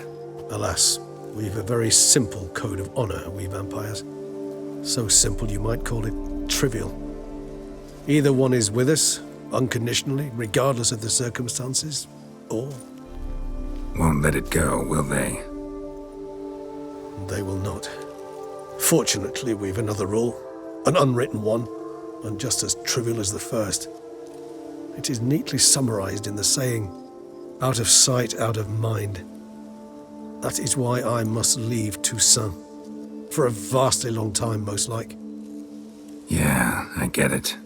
Speaker 8: Alas, we've a very simple code of honor, we vampires. So simple you might call it trivial. Either one is with us, unconditionally, regardless of the circumstances, or...
Speaker 1: Won't let it go, will they?
Speaker 8: They will not. Fortunately, we've another rule, an unwritten one, and just as trivial as the first. It is neatly summarized in the saying, out of sight, out of mind. That is why I must leave Toussaint. For a vastly long time, most like.
Speaker 1: Yeah, I get it.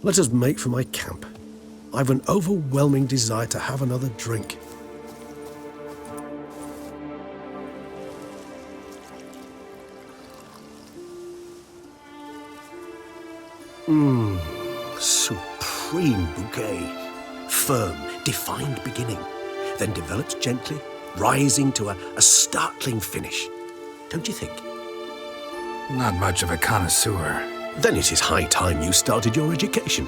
Speaker 8: Let us make for my camp. I've an overwhelming desire to have another drink. Supreme bouquet. Firm, defined beginning, then develops gently, rising to a startling finish. Don't you think?
Speaker 1: Not much of a connoisseur.
Speaker 8: Then it is high time you started your education.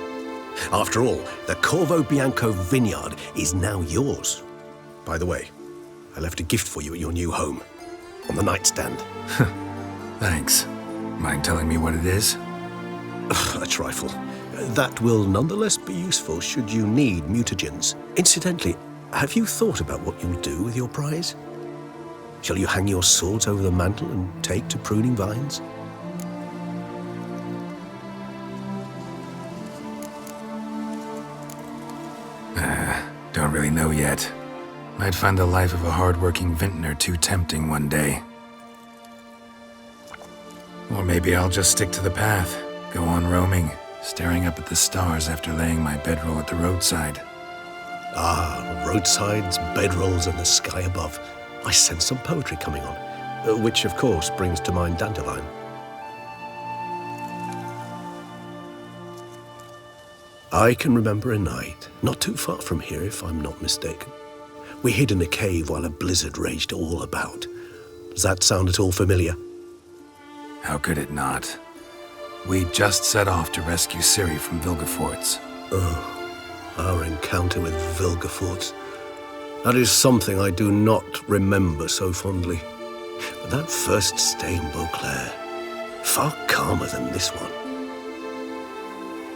Speaker 8: After all, the Corvo Bianco vineyard is now yours. By the way, I left a gift for you at your new home, on the nightstand.
Speaker 1: Thanks. Mind telling me what it is?
Speaker 8: A trifle. That will nonetheless be useful should you need mutagens. Incidentally, have you thought about what you'll do with your prize? Shall you hang your swords over the mantle and take to pruning vines?
Speaker 1: Don't really know yet. Might find the life of a hard-working vintner too tempting one day. Or maybe I'll just stick to the path, go on roaming, staring up at the stars after laying my bedroll at the roadside.
Speaker 8: Ah, roadsides, bedrolls, and the sky above. I sense some poetry coming on, which of course brings to mind Dandelion. I can remember a night, not too far from here if I'm not mistaken. We hid in a cave while a blizzard raged all about. Does that sound at all familiar?
Speaker 1: How could it not? We just set off to rescue Ciri from Vilgefortz.
Speaker 8: Oh, our encounter with Vilgefortz. That is something I do not remember so fondly. But that first stay in Beauclair, far calmer than this one.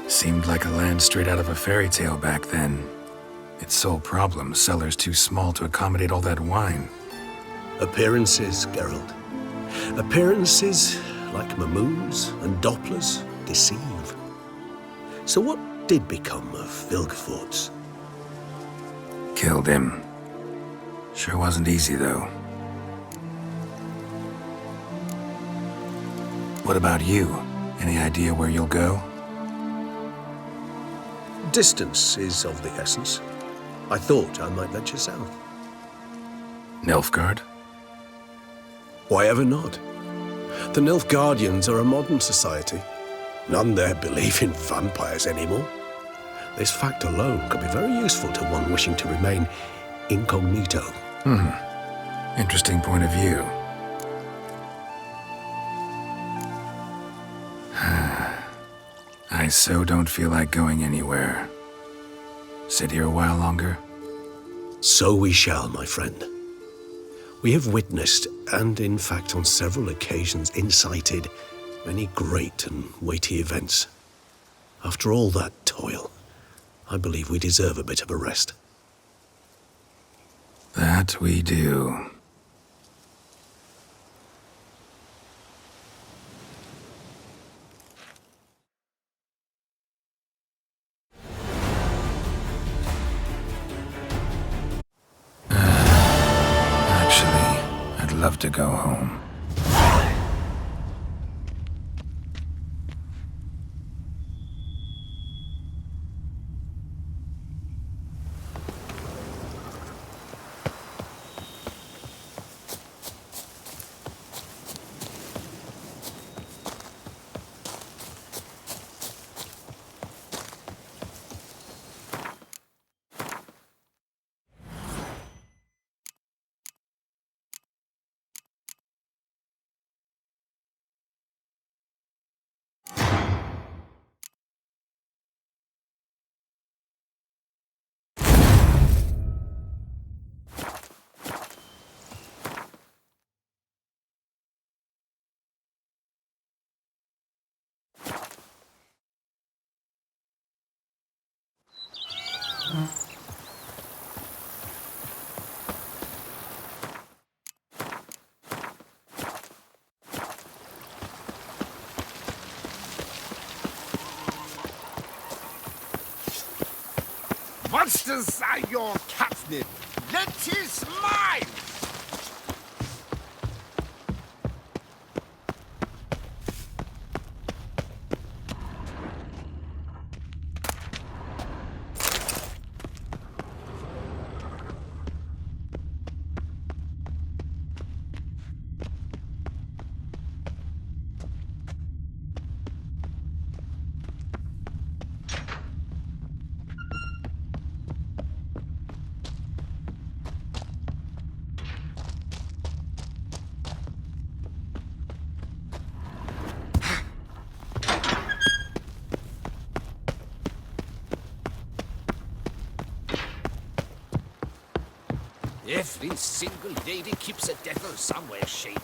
Speaker 1: Seemed like a land straight out of a fairy tale back then. Its sole problem, cellars too small to accommodate all that wine.
Speaker 8: Appearances, Geralt. Appearances, like Mamoons and Dopplers, deceive. So what did become of Vilgefortz?
Speaker 1: Killed him. Sure wasn't easy, though. What about you? Any idea where you'll go?
Speaker 8: Distance is of the essence. I thought I might venture south.
Speaker 1: Nilfgaard?
Speaker 8: Why ever not? The Nilfgaardians are a modern society. None there believe in vampires anymore. This fact alone could be very useful to one wishing to remain incognito.
Speaker 1: Interesting point of view. I so don't feel like going anywhere. Sit here a while longer?
Speaker 8: So we shall, my friend. We have witnessed, and in fact on several occasions incited, many great and weighty events. After all that toil, I believe we deserve a bit of a rest.
Speaker 1: That we do. Actually, I'd love to go home.
Speaker 9: monsters are your catnip. Let his mine!
Speaker 6: Every single lady keeps a devil somewhere shady.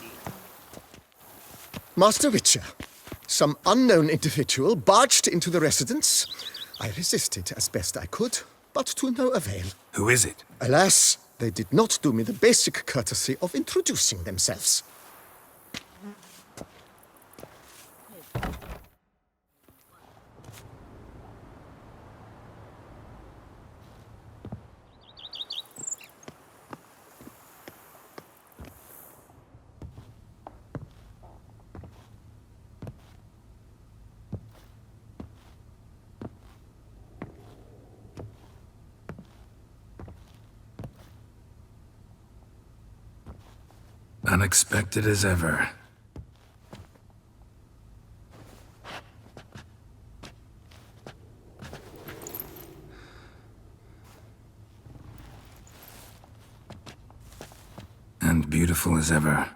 Speaker 16: Master Witcher, some unknown individual barged into the residence. I resisted as best I could, but to no avail.
Speaker 1: Who is it?
Speaker 16: Alas, they did not do me the basic courtesy of introducing themselves.
Speaker 1: Unexpected as ever. And beautiful as ever.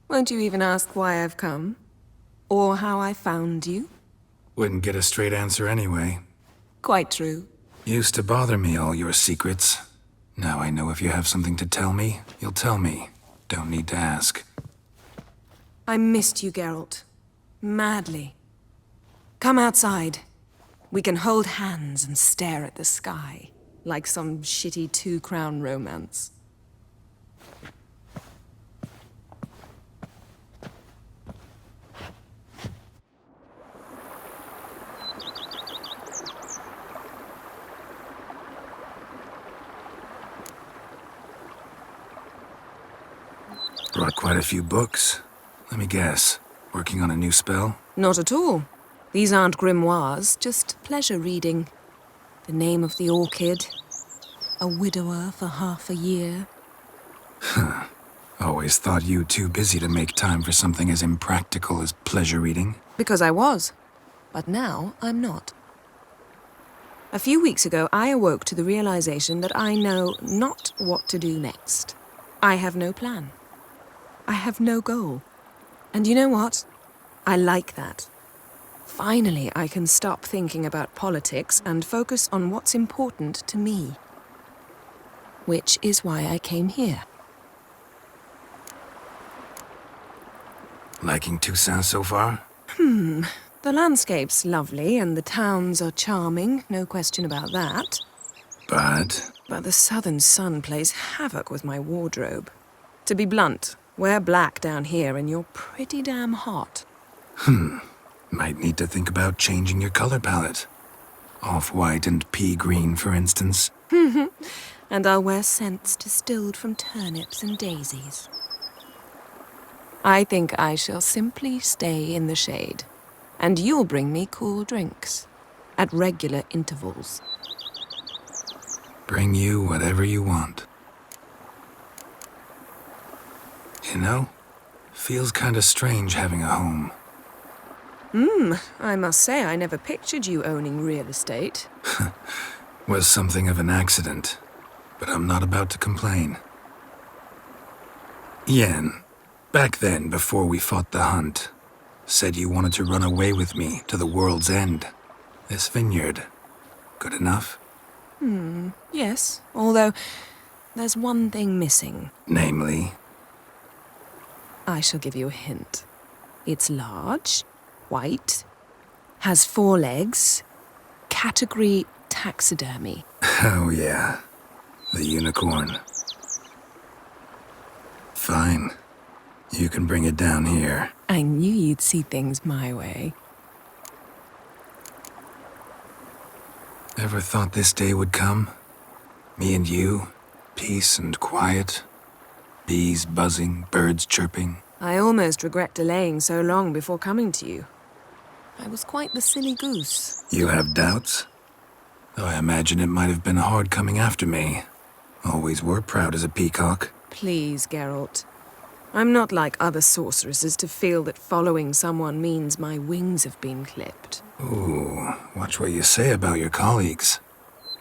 Speaker 17: Won't you even ask why I've come? Or how I found you?
Speaker 1: Wouldn't get a straight answer anyway.
Speaker 17: Quite true.
Speaker 1: Used to bother me, all your secrets. Now I know if you have something to tell me, you'll tell me. Don't need to ask.
Speaker 17: I missed you, Geralt. Madly. Come outside. We can hold hands and stare at the sky, like some shitty two-crown romance.
Speaker 1: Brought quite a few books. Let me guess. Working on a new spell?
Speaker 17: Not at all. These aren't grimoires, just pleasure reading. The Name of the Orchid. A widower for half a year.
Speaker 1: Huh. Always thought you too busy to make time for something as impractical as pleasure reading.
Speaker 17: Because I was. But now I'm not. A few weeks ago, I awoke to the realization that I know not what to do next. I have no plan. I have no goal. And you know what? I like that. Finally, I can stop thinking about politics and focus on what's important to me. Which is why I came here.
Speaker 1: Liking Toussaint so far?
Speaker 17: The landscape's lovely and the towns are charming, no question about that.
Speaker 1: But
Speaker 17: the southern sun plays havoc with my wardrobe. To be blunt, wear black down here and you're pretty damn hot.
Speaker 1: Might need to think about changing your color palette. Off-white and pea green, for instance.
Speaker 17: And I'll wear scents distilled from turnips and daisies. I think I shall simply stay in the shade. And you'll bring me cool drinks. At regular intervals.
Speaker 1: Bring you whatever you want. You know, feels kinda strange having a home.
Speaker 17: I must say I never pictured you owning real estate.
Speaker 1: Was something of an accident, but I'm not about to complain. Yen, back then, before we fought the hunt, said you wanted to run away with me to the world's end. This vineyard, good enough?
Speaker 17: Yes, although there's one thing missing.
Speaker 1: Namely?
Speaker 17: I shall give you a hint. It's large, white, has 4 legs, category taxidermy.
Speaker 1: Oh yeah, the unicorn. Fine. You can bring it down here.
Speaker 17: I knew you'd see things my way.
Speaker 1: Ever thought this day would come? Me and you, peace and quiet. Bees buzzing, birds chirping.
Speaker 17: I almost regret delaying so long before coming to you. I was quite the silly goose.
Speaker 1: You have doubts? Though I imagine it might have been hard coming after me. Always were proud as a peacock.
Speaker 17: Please, Geralt. I'm not like other sorceresses to feel that following someone means my wings have been clipped.
Speaker 1: Ooh, watch what you say about your colleagues.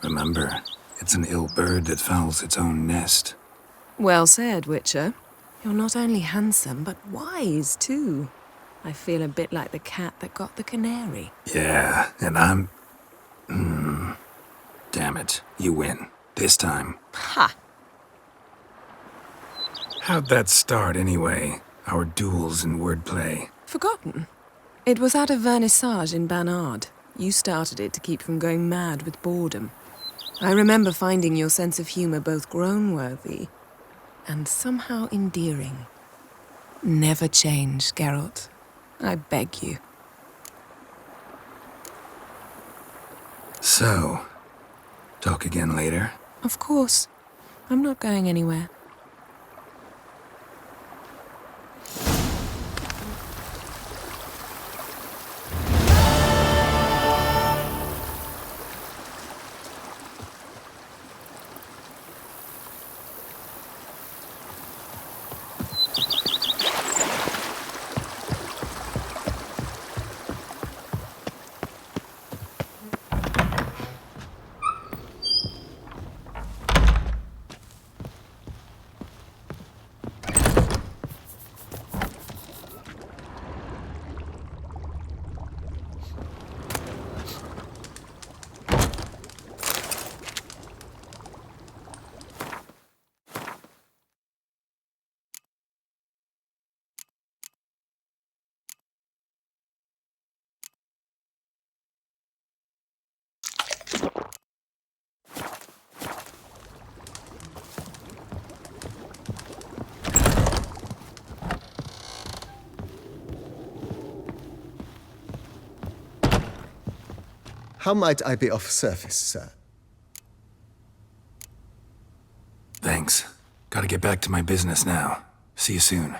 Speaker 1: Remember, it's an ill bird that fouls its own nest.
Speaker 17: Well said, Witcher. You're not only handsome, but wise, too. I feel a bit like the cat that got the canary.
Speaker 1: Yeah, and I'm... Damn it, you win. This time.
Speaker 17: Ha!
Speaker 1: How'd that start, anyway? Our duels and wordplay.
Speaker 17: Forgotten. It was at a vernissage in Banard. You started it to keep from going mad with boredom. I remember finding your sense of humor both groan-worthy and somehow endearing. Never change, Geralt. I beg you.
Speaker 1: So, talk again later?
Speaker 17: Of course. I'm not going anywhere.
Speaker 16: How might I be of service, sir?
Speaker 1: Thanks. Gotta get back to my business now. See you soon.